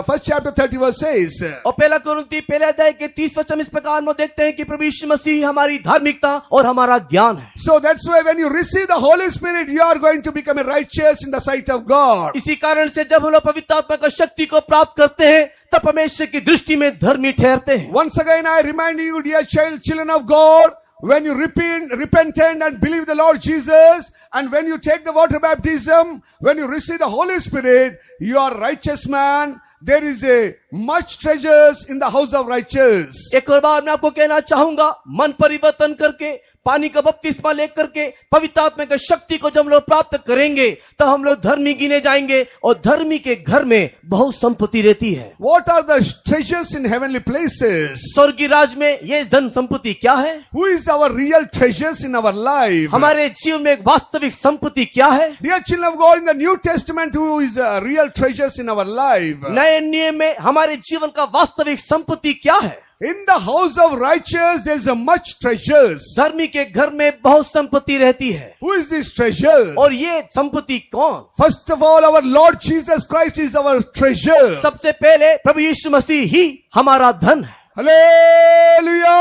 first chapter 30 verse says. और पहला कुरिन्थी पहले अध्याय के 30 वचन इस प्रकार में देखते हैं कि प्रभु यीशु मसीह हमारी धार्मिकता और हमारा ज्ञान है। So that's why when you receive the Holy Spirit, you are going to become a righteous in the sight of God. इसी कारण से जब हम लोग पवित्र आत्मा का शक्ति को प्राप्त करते हैं, तब परमेश्वर की दृष्टि में धर्मी ठहरते हैं। Once again, I remind you, dear children of God, when you repentant and believe the Lord Jesus, and when you take the water baptism, when you receive the Holy Spirit, you are righteous man. There is a much treasures in the house of righteous. एक और बार मैं आपको कहना चाहूंगा, मन परिवर्तन करके, पानी का बपतिस्मा लेकर के, पवित्र आत्मा की शक्ति को जब हम लोग प्राप्त करेंगे, तो हम लोग धर्मी गिने जाएंगे और धर्मी के घर में बहुत संपत्ति रहती है। What are the treasures in heavenly places? स्वर्गीय राज में ये धन संपत्ति क्या है? Who is our real treasures in our life? हमारे जीवन में एक वास्तविक संपत्ति क्या है? Dear children of God, in the New Testament, who is real treasures in our life? नए नियम में हमारे जीवन का वास्तविक संपत्ति क्या है? In the house of righteous, there is a much treasures. धर्मी के घर में बहुत संपत्ति रहती है। Who is this treasure? और ये संपत्ति कौन? First of all, our Lord Jesus Christ is our treasure. सबसे पहले प्रभु यीशु मसीह ही हमारा धन है। Hallelujah!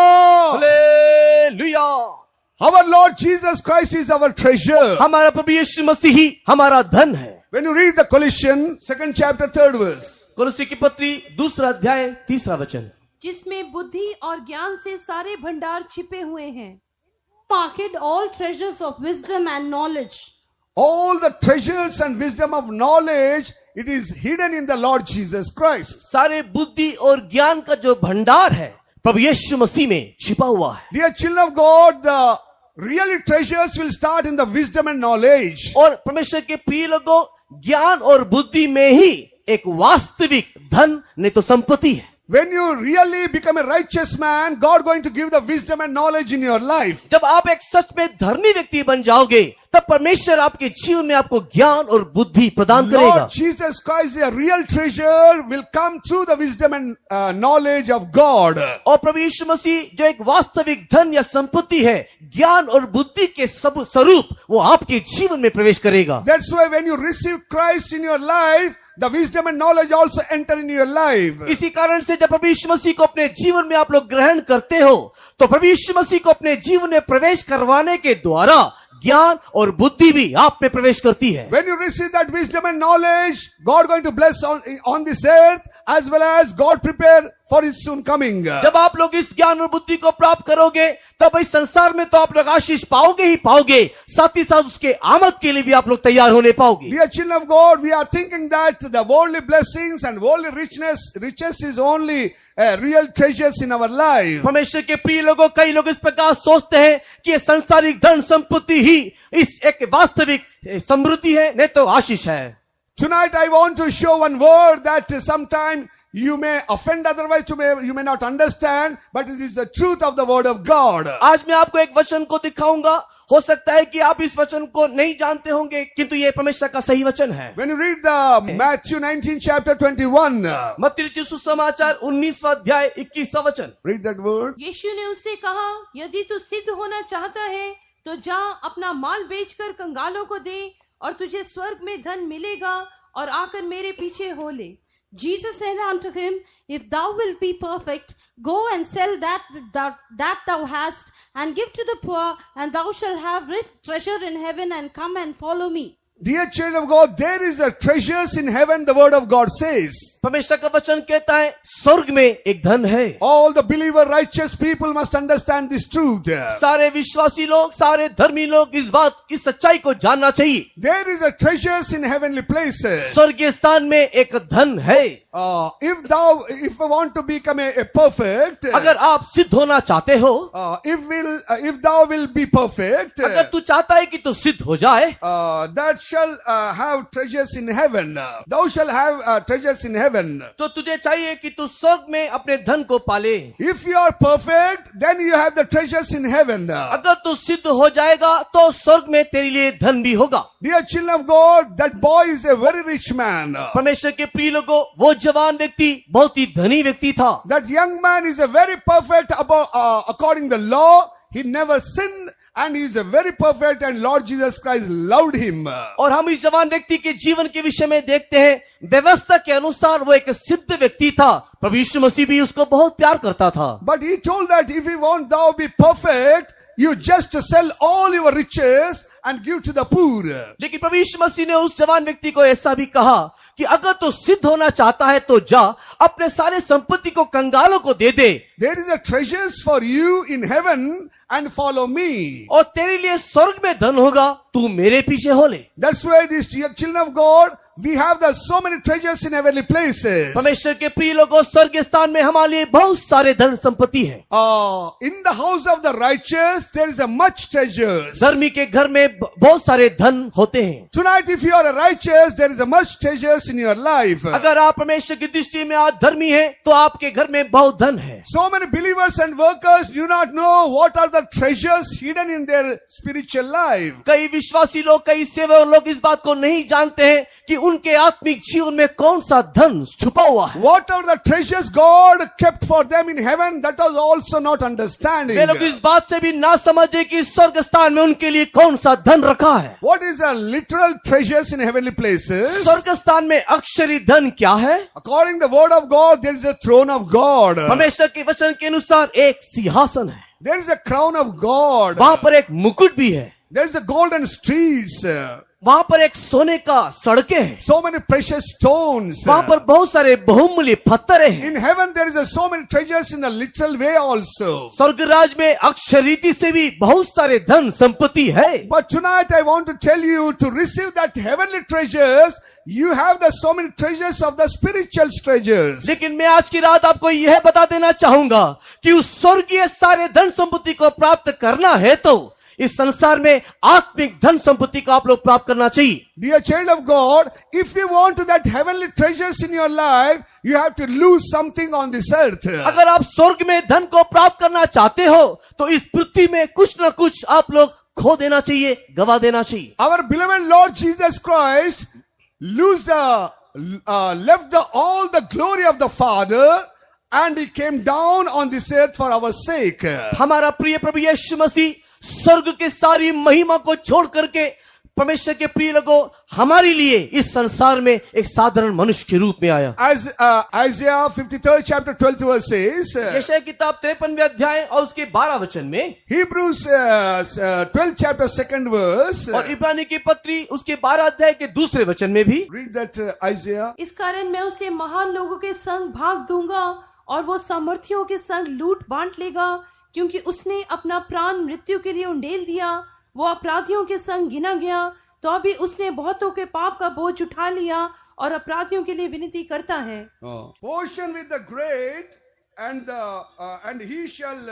Hallelujah! Our Lord Jesus Christ is our treasure. हमारा प्रभु यीशु मसीह ही हमारा धन है। When you read the Colossians, 2nd chapter, 3rd verse. कोलोसी की पत्री 2 अध्याय 3 वचन। जिसमें बुद्धि और ज्ञान से सारे भंडार छिपे हुए हैं। Park hid all treasures of wisdom and knowledge. All the treasures and wisdom of knowledge, it is hidden in the Lord Jesus Christ. सारे बुद्धि और ज्ञान का जो भंडार है, प्रभु यीशु मसीह में छिपा हुआ है। Dear children of God, the real treasures will start in the wisdom and knowledge. और परमेश्वर के प्रिय लोगों, ज्ञान और बुद्धि में ही एक वास्तविक धन नहीं तो संपत्ति है। When you really become a righteous man, God going to give the wisdom and knowledge in your life. जब आप एक सच में धर्मी व्यक्ति बन जाओगे, तब परमेश्वर आपके जीवन में आपको ज्ञान और बुद्धि प्रदान करेगा। Lord Jesus Christ, a real treasure, will come through the wisdom and knowledge of God. और प्रभु यीशु मसीह जो एक वास्तविक धन या संपत्ति है, ज्ञान और बुद्धि के सब स्वरूप, वो आपके जीवन में प्रवेश करेगा। That's why when you receive Christ in your life, the wisdom and knowledge also enter in your life. इसी कारण से जब प्रभु यीशु मसीह को अपने जीवन में आप लोग ग्रहण करते हो, तो प्रभु यीशु मसीह को अपने जीवन में प्रवेश करवाने के द्वारा ज्ञान और बुद्धि भी आप में प्रवेश करती है। When you receive that wisdom and knowledge, God going to bless on this earth, as well as God prepare for His soon coming. जब आप लोग इस ज्ञान और बुद्धि को प्राप्त करोगे, तब इस संसार में तो आप लोग आशीष पाओगे ही पाओगे, साथ ही साथ उसके आमद के लिए भी आप लोग तैयार होने पाओगे। Dear children of God, we are thinking that the worldly blessings and worldly riches is only real treasures in our life. परमेश्वर के प्रिय लोगों, कई लोग इस प्रकार सोचते हैं कि ये संसारिक धन संपत्ति ही इस एक वास्तविक समृद्धि है, नहीं तो आशीष है। Tonight I want to show one word that sometime you may offend, otherwise you may not understand, but it is the truth of the word of God. आज मैं आपको एक वचन को दिखाऊंगा, हो सकता है कि आप इस वचन को नहीं जानते होंगे, किंतु ये परमेश्वर का सही वचन है। When you read the Matthew 19 chapter 21, मत्ती रचित सुसमाचार 19वां अध्याय 21वां वचन। read that word. यीशु ने उससे कहा, यदि तू सिद्ध होना चाहता है तो जा अपना माल बेचकर कंगालों को दे और तुझे स्वर्ग में धन मिलेगा और आकर मेरे पीछे हो ले। Jesus said unto him, If thou wilt be perfect, go and sell that thou hast, and give to the poor, and thou shalt have rich treasure in heaven, and come and follow me. Dear child of God, there is a treasures in heaven, the word of God says. परमेश्वर का वचन कहता है स्वर्ग में एक धन है। All the believer righteous people must understand this truth. सारे विश्वासी लोग, सारे धर्मी लोग इस सच्चाई को जानना चाहिए। There is a treasures in heavenly places. स्वर्गीय स्थान में एक धन है। If you want to become a perfect, अगर आप सिद्ध होना चाहते हो, if thou will be perfect, अगर तू चाहता है कि तू सिद्ध हो जाए, that shall have treasures in heaven. Thou shall have treasures in heaven. तो तुझे चाहिए कि तू स्वर्ग में अपने धन को पाले। If you are perfect, then you have the treasures in heaven. अगर तू सिद्ध हो जाएगा तो स्वर्ग में तेरे लिए धन भी होगा। Dear children of God, that boy is a very rich man. परमेश्वर के प्रिय लोगों, वो जवान व्यक्ति बहुत ही धनी व्यक्ति था। That young man is a very perfect according the law. He never sinned. And he is a very perfect, and Lord Jesus Christ loved him. और हम इस जवान व्यक्ति के जीवन के विषय में देखते हैं, व्यवस्था के अनुसार वो एक सिद्ध व्यक्ति था। प्रभु यीशु मसीह भी उसको बहुत प्यार करता था। But he told that if you want thou be perfect, you just sell all your riches and give to the poor. लेकिन प्रभु यीशु मसीह ने उस जवान व्यक्ति को ऐसा भी कहा कि अगर तू सिद्ध होना चाहता है तो जा अपने सारे संपत्ति को कंगालों को दे दे। There is a treasures for you in heaven and follow me. और तेरे लिए स्वर्ग में धन होगा, तू मेरे पीछे हो ले। That's why these children of God, we have so many treasures in heavenly places. परमेश्वर के प्रिय लोगों, स्वर्ग स्थान में हमारे लिए बहुत सारे धन संपत्ति है। In the house of the righteous, there is a much treasures. धर्मी के घर में बहुत सारे धन होते हैं। Tonight, if you are a righteous, there is a much treasures in your life. अगर आप परमेश्वर की दृष्टि में आज धर्मी हैं, तो आपके घर में बहुत धन है। So many believers and workers do not know what are the treasures hidden in their spiritual life. कई विश्वासी लोग, कई सेवक लोग इस बात को नहीं जानते हैं कि उनके आत्मिक जीवन में कौन सा धन छुपा हुआ है। What are the treasures God kept for them in heaven? That was also not understanding. वे लोग इस बात से भी ना समझे कि स्वर्ग स्थान में उनके लिए कौन सा धन रखा है। What is the literal treasures in heavenly places? स्वर्ग स्थान में अक्षरी धन क्या है? According to the word of God, there is a throne of God. परमेश्वर के वचन के अनुसार एक सिंहासन है, There is a crown of God. वहां पर एक मुकुट भी है, There is a golden streets. वहां पर एक सोने का सड़कें हैं, So many precious stones. वहां पर बहुत सारे बहुमूल्य पत्थर हैं। In heaven, there is so many treasures in a literal way also. स्वर्ग राज में अक्षर रीति से भी बहुत सारे धन संपत्ति है। But tonight I want to tell you, to receive that heavenly treasures, you have so many treasures of the spiritual treasures. लेकिन मैं आज की रात आपको यह बता देना चाहूंगा कि उस स्वर्गीय सारे धन संपत्ति को प्राप्त करना है तो इस संसार में आत्मिक धन संपत्ति को आप लोग प्राप्त करना चाहिए। Dear child of God, if you want that heavenly treasures in your life, you have to lose something on this earth. अगर आप स्वर्ग में धन को प्राप्त करना चाहते हो तो इस पृथ्वी में कुछ न कुछ आप लोग खो देना चाहिए, गवा देना चाहिए। Our beloved Lord Jesus Christ left all the glory of the Father, and he came down on this earth for our sake. हमारा प्रिय प्रभु यीशु मसीह स्वर्ग के सारी महिमा को छोड़ करके परमेश्वर के प्रिय लोगों हमारे लिए इस संसार में एक साधारण मनुष्य के रूप में आया। As Isaiah 53rd chapter 12th verse says, यशायाह किताब 53वें अध्याय और उसके 12 वचन में, Hebrews 12th chapter 2nd verse, और इब्रानी की पत्री उसके 12 अध्याय के दूसरे वचन में भी, read that Isaiah. इस कारण मैं उसे महान लोगों के संग भाग दूंगा और वो सामर्थियों के संग लूट बांट लेगा, क्योंकि उसने अपना प्राण मृत्यु के लिए उंडेल दिया। वो अपराधियों के संग गिना गया, तो अभी उसने बहुतों के पाप का बोझ उठा लिया और अपराधियों के लिए विनती करता है। Portion with the great, and he shall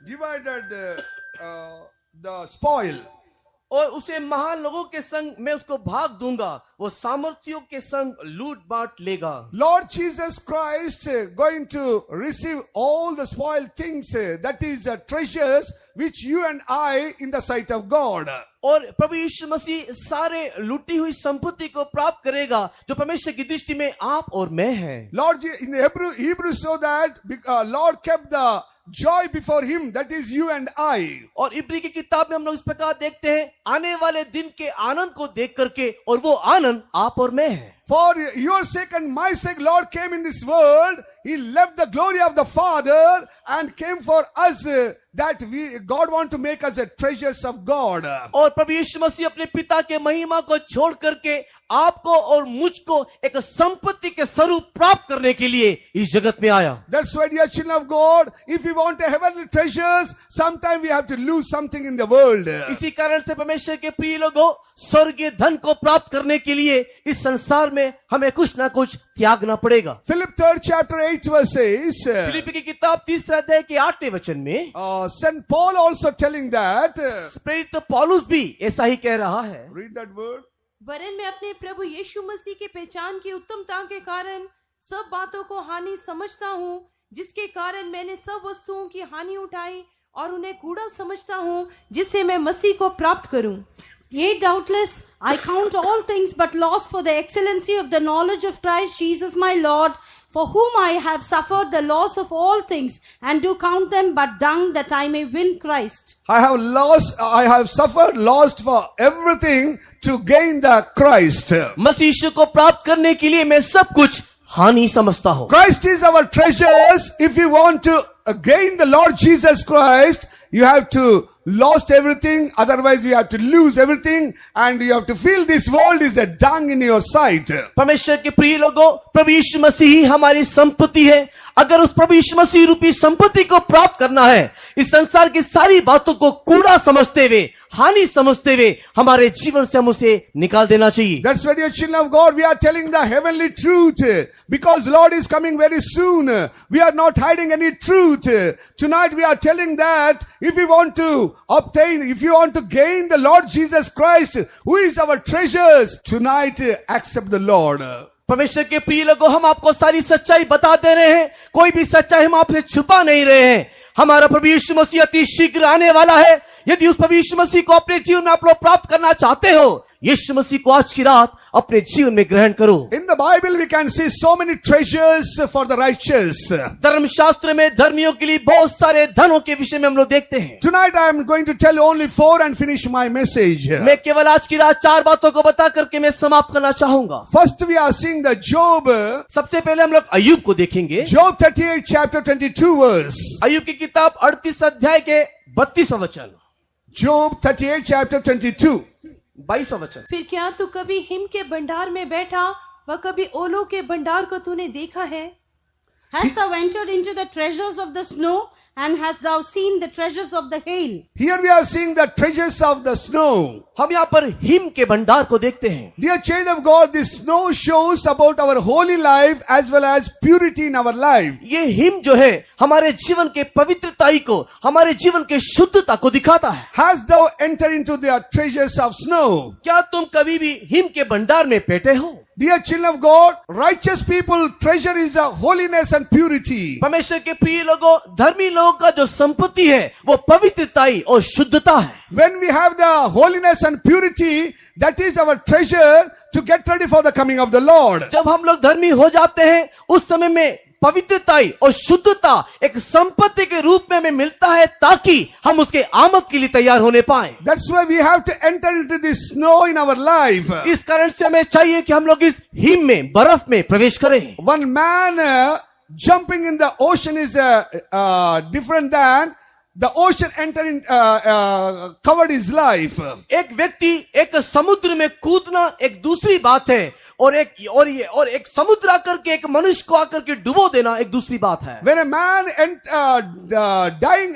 divide the spoil. और उसे महान लोगों के संग मैं उसको भाग दूंगा, वो सामर्थियों के संग लूट बांट लेगा। Lord Jesus Christ going to receive all the spoiled things, that is treasures which you and I in the sight of God. और प्रभु यीशु मसीह सारे लूटी हुई संपत्ति को प्राप्त करेगा जो परमेश्वर की दृष्टि में आप और मैं हैं। Lord, in the Hebrew so that Lord kept the joy before him, that is you and I. और इब्री की किताब में हम लोग इस प्रकार देखते हैं, आने वाले दिन के आनंद को देख करके, और वो आनंद आप और मैं है। For your sake and my sake, Lord came in this world. He left the glory of the Father and came for us that God want to make us treasures of God. और प्रभु यीशु मसीह अपने पिता के महिमा को छोड़ करके आपको और मुझको एक संपत्ति के स्वरूप प्राप्त करने के लिए इस जगत में आया. That's why, dear children of God, if we want a heavenly treasures, sometimes we have to lose something in the world. इसी कारण से परमेश्वर के प्रिय लोगों, स्वर्गीय धन को प्राप्त करने के लिए इस संसार में हमें कुछ ना कुछ त्यागना पड़ेगा. Philip 3rd chapter 8 verse says, फिलिप्पी की किताब 3 अध्याय के 8वें वचन में St. Paul also telling that, प्रेरित पौलुस भी ऐसा ही कह रहा है. read that word. वरन मैं अपने प्रभु यीशु मसीह के पहचान की उत्तमता के कारण सब बातों को हानि समझता हूँ, जिसके कारण मैंने सब वस्तुओं की हानि उठाई और उन्हें कूड़ा समझता हूँ, जिससे मैं मसीह को प्राप्त करूं. Yea, doubtless, I count all things but loss for the excellency of the knowledge of Christ Jesus my Lord, for whom I have suffered the loss of all things, and do count them but dung, that I may win Christ. I have suffered lost for everything to gain the Christ. मसीह यीशु को प्राप्त करने के लिए मैं सब कुछ हानि समझता हूँ. Christ is our treasures. If you want to gain the Lord Jesus Christ, you have to lost everything, otherwise you have to lose everything, and you have to feel this world is a dung in your sight. परमेश्वर के प्रिय लोगों, प्रभु यीशु मसीह ही हमारी संपत्ति है. अगर उस प्रभु यीशु मसीह रूपी संपत्ति को प्राप्त करना है, इस संसार की सारी बातों को कूड़ा समझते हुए, हानि समझते हुए हमारे जीवन से हम उसे निकाल देना चाहिए. That's why, dear children of God, we are telling the heavenly truth, because Lord is coming very soon. We are not hiding any truth. Tonight we are telling that if you want to gain the Lord Jesus Christ, who is our treasures, tonight accept the Lord. परमेश्वर के प्रिय लोगों, हम आपको सारी सच्चाई बता दे रहे हैं. कोई भी सच्चाई हम आपसे छुपा नहीं रहे हैं. हमारा प्रभु यीशु मसीह अति शीघ्र आने वाला है. यदि उस प्रभु यीशु मसीह को अपने जीवन में आप लोग प्राप्त करना चाहते हो, यीशु मसीह को आज की रात अपने जीवन में ग्रहण करो. In the Bible we can see so many treasures for the righteous. धर्मशास्त्र में धर्मियों के लिए बहुत सारे धनों के विषय में हम लोग देखते हैं. Tonight I am going to tell only 4 and finish my message. मैं केवल आज की रात 4 बातों को बता करके मैं समाप्त करना चाहूंगा. First we are seeing the Job. सबसे पहले हम लोग अय्यूब को देखेंगे. Job 38 chapter 22 verse. अय्यूब की किताब 38 अध्याय के 32 वचन. Job 38 chapter 22. 22 वचन. फिर क्या तू कभी हिम के भंडार में बैठा व कभी ओलों के भंडार को तूने देखा है? Hast thou entered into the treasures of the snow, and hast thou seen the treasures of the hail? Here we are seeing the treasures of the snow. हम यहाँ पर हिम के भंडार को देखते हैं. Dear child of God, this snow shows about our holy life as well as purity in our life. ये him जो है हमारे जीवन के पवित्रताई को, हमारे जीवन के शुद्धता को दिखाता है. Hast thou entered into the treasures of snow? क्या तुम कभी भी हिम के भंडार में बैठे हो? Dear children of God, righteous people treasure is the holiness and purity. परमेश्वर के प्रिय लोगों, धर्मी लोगों का जो संपत्ति है वो पवित्रताई और शुद्धता है. When we have the holiness and purity, that is our treasure to get ready for the coming of the Lord. जब हम लोग धर्मी हो जाते हैं, उस समय में पवित्रताई और शुद्धता एक संपत्ति के रूप में हमें मिलता है, ताकि हम उसके आमद के लिए तैयार होने पाएं. That's why we have to enter into this snow in our life. इस कारण से हमें चाहिए कि हम लोग इस हिम में, बर्फ में प्रवेश करें. One man jumping in the ocean is different than the ocean entering covered his life. एक व्यक्ति एक समुद्र में कूदना एक दूसरी बात है, और एक समुद्र आकर के एक मनुष्य को आकर के डुबो देना एक दूसरी बात है. When a man dying,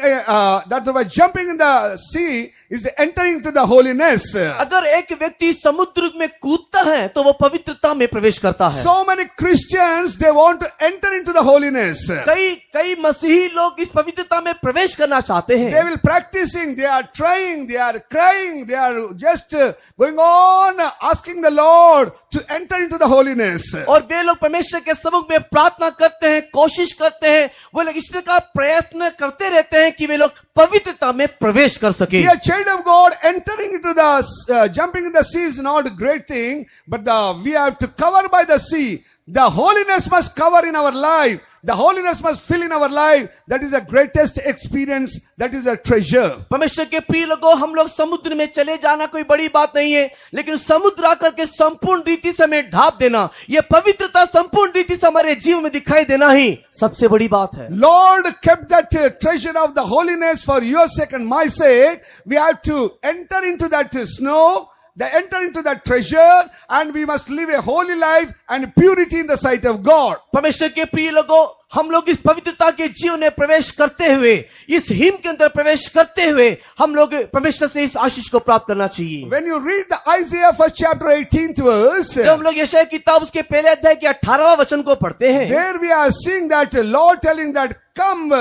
that was jumping in the sea, is entering to the holiness. अगर एक व्यक्ति समुद्र में कूदता है तो वो पवित्रता में प्रवेश करता है. So many Christians, they want to enter into the holiness. कई मसीही लोग इस पवित्रता में प्रवेश करना चाहते हैं. They will practicing, they are trying, they are crying, they are just going on asking the Lord to enter into the holiness. और वे लोग परमेश्वर के सम्मुख में प्रार्थना करते हैं, कोशिश करते हैं, वो लोग इस प्रकार प्रयत्न करते रहते हैं कि वे लोग पवित्रता में प्रवेश कर सके. Dear child of God, entering into the jumping in the sea is not a great thing, but we have to cover by the sea. The holiness must cover in our life. The holiness must fill in our life. That is the greatest experience. That is a treasure. परमेश्वर के प्रिय लोगों, हम लोग समुद्र में चले जाना कोई बड़ी बात नहीं है, लेकिन समुद्र आकर के संपूर्ण रीति से हमें ढाप देना, यह पवित्रता संपूर्ण रीति से हमारे जीवन में दिखाई देना ही सबसे बड़ी बात है। Lord kept that treasure of the holiness for your sake and my sake. We have to enter into that snow. They enter into that treasure, and we must live a holy life and purity in the sight of God. परमेश्वर के प्रिय लोगों, हम लोग इस पवित्रता के जीवन में प्रवेश करते हुए, इस हिम के अंदर प्रवेश करते हुए, हम लोग परमेश्वर से इस आशीष को प्राप्त करना चाहिए। When you read the Isaiah first chapter 18th verse, जब हम लोग यशायाह की किताब उसके पहले अध्याय के 18वां वचन को पढ़ते हैं, there we are seeing that Lord telling that come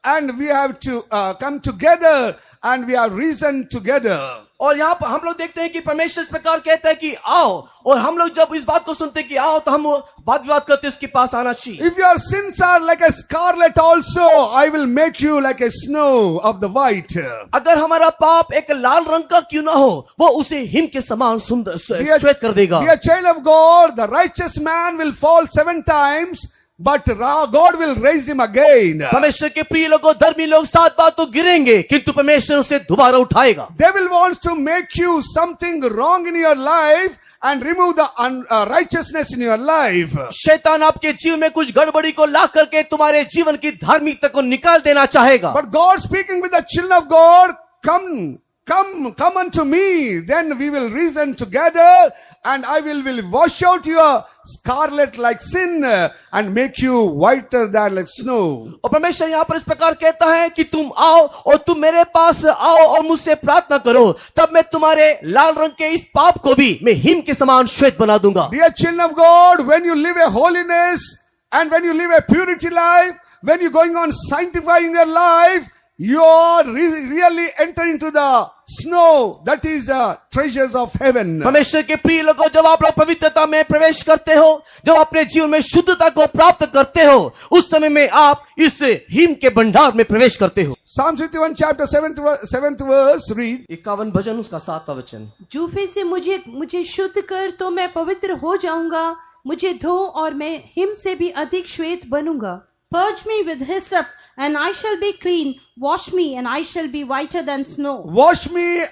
and we have to come together and we have reasoned together. और यहाँ पर हम लोग देखते हैं कि परमेश्वर इस प्रकार कहता है कि आओ, और हम लोग जब इस बात को सुनते हैं कि आओ, तो हम वाद विवाद करते उसके पास आना चाहिए। If your sins are like a scarlet also, I will make you like a snow of the white. अगर हमारा पाप एक लाल रंग का क्यों ना हो, वो उसे हिम के समान सुंदर श्वेत कर देगा। Dear child of God, the righteous man will fall 7 times, but God will raise him again. परमेश्वर के प्रिय लोगों, धर्मी लोग 7 बार तो गिरेंगे, किंतु परमेश्वर उसे दोबारा उठाएगा। Devil wants to make you something wrong in your life and remove the unrighteousness in your life. शैतान आपके जीवन में कुछ गड़बड़ी को ला करके तुम्हारे जीवन की धार्मिकता को निकाल देना चाहेगा। But God speaking with the children of God, come unto me, then we will reason together, and I will wash out your scarlet like sin and make you whiter than like snow. और परमेश्वर यहाँ पर इस प्रकार कहता है कि तुम आओ और तुम मेरे पास आओ और मुझसे प्रार्थना करो, तब मैं तुम्हारे लाल रंग के इस पाप को भी मैं हिम के समान श्वेत बना दूंगा। Dear children of God, when you live a holiness and when you live a purity life, when you're going on sanctifying your life, you are really enter into the snow, that is the treasures of heaven. परमेश्वर के प्रिय लोगों, जब आप लोग पवित्रता में प्रवेश करते हो, जब अपने जीवन में शुद्धता को प्राप्त करते हो, उस समय में आप इस हिम के भंडार में प्रवेश करते हो। Psalm 51 chapter 7th verse read. 51 भजन उसका 7वां वचन। जूफे से मुझे शुद्ध कर तो मैं पवित्र हो जाऊंगा, मुझे धो और मैं हिम से भी अधिक श्वेत बनूंगा। Purge me with hyssop, and I shall be clean. Wash me, and I shall be whiter than snow. Wash me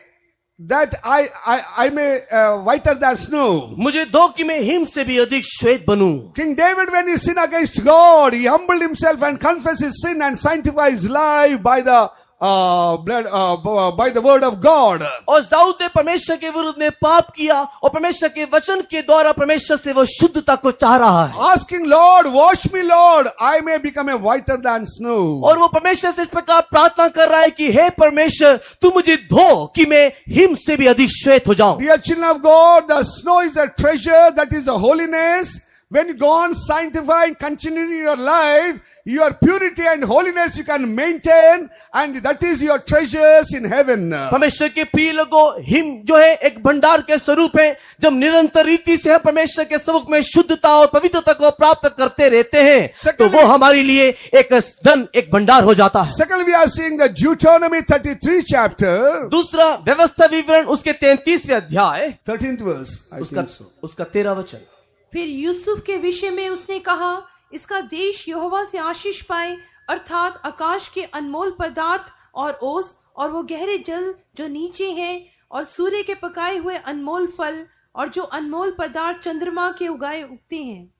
that I may whiter than snow. मुझे दो कि मैं हिम से भी अधिक श्वेत बनूं। King David, when he sinned against God, he humbled himself and confessed his sin and sanctified his life by the by the word of God. और दाऊद ने परमेश्वर के विरुद्ध में पाप किया और परमेश्वर के वचन के द्वारा परमेश्वर से वो शुद्धता को चाह रहा है। Asking Lord, wash me Lord, I may become a whiter than snow. और वो परमेश्वर से इस प्रकार प्रार्थना कर रहा है कि हे परमेश्वर, तू मुझे धो कि मैं हिम से भी अधिक श्वेत हो जाऊं। Dear children of God, the snow is a treasure, that is a holiness. When you go on sanctifying, continuing your life, your purity and holiness you can maintain, and that is your treasures in heaven. परमेश्वर के प्रिय लोगों, him जो है एक भंडार के स्वरूप है। जब निरंतर रीति से हम परमेश्वर के सम्मुख में शुद्धता और पवित्रता को प्राप्त करते रहते हैं, तो वो हमारे लिए एक धन, एक भंडार हो जाता है। Second, we are seeing the Deuteronomy 33 chapter. दूसरा व्यवस्था विवरण उसके 33वें अध्याय 13th verse. I think so. उसका 13 वचन। फिर यूसुफ के विषय में उसने कहा, इसका देश यहोवा से आशीष पाए, अर्थात आकाश के अनमोल पदार्थ और ओस और वो गहरे जल जो नीचे हैं, और सूर्य के पकाए हुए अनमोल फल और जो अनमोल पदार्थ चंद्रमा के उगाए उगते हैं।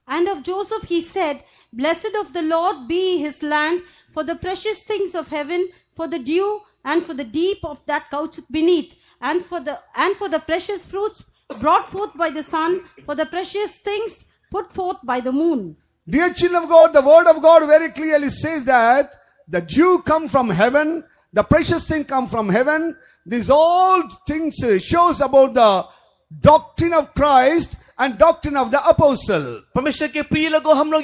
And of Joseph he said, Blessed of the Lord be his land, for the precious things of heaven, for the dew and for the deep of that coucheth beneath, and for the precious fruits brought forth by the sun, for the precious things put forth by the moon. Dear children of God, the word of God very clearly says that the dew come from heaven, the precious thing come from heaven. These all things shows about the doctrine of Christ and doctrine of the apostle. परमेश्वर के प्रिय लोगों, हम लोग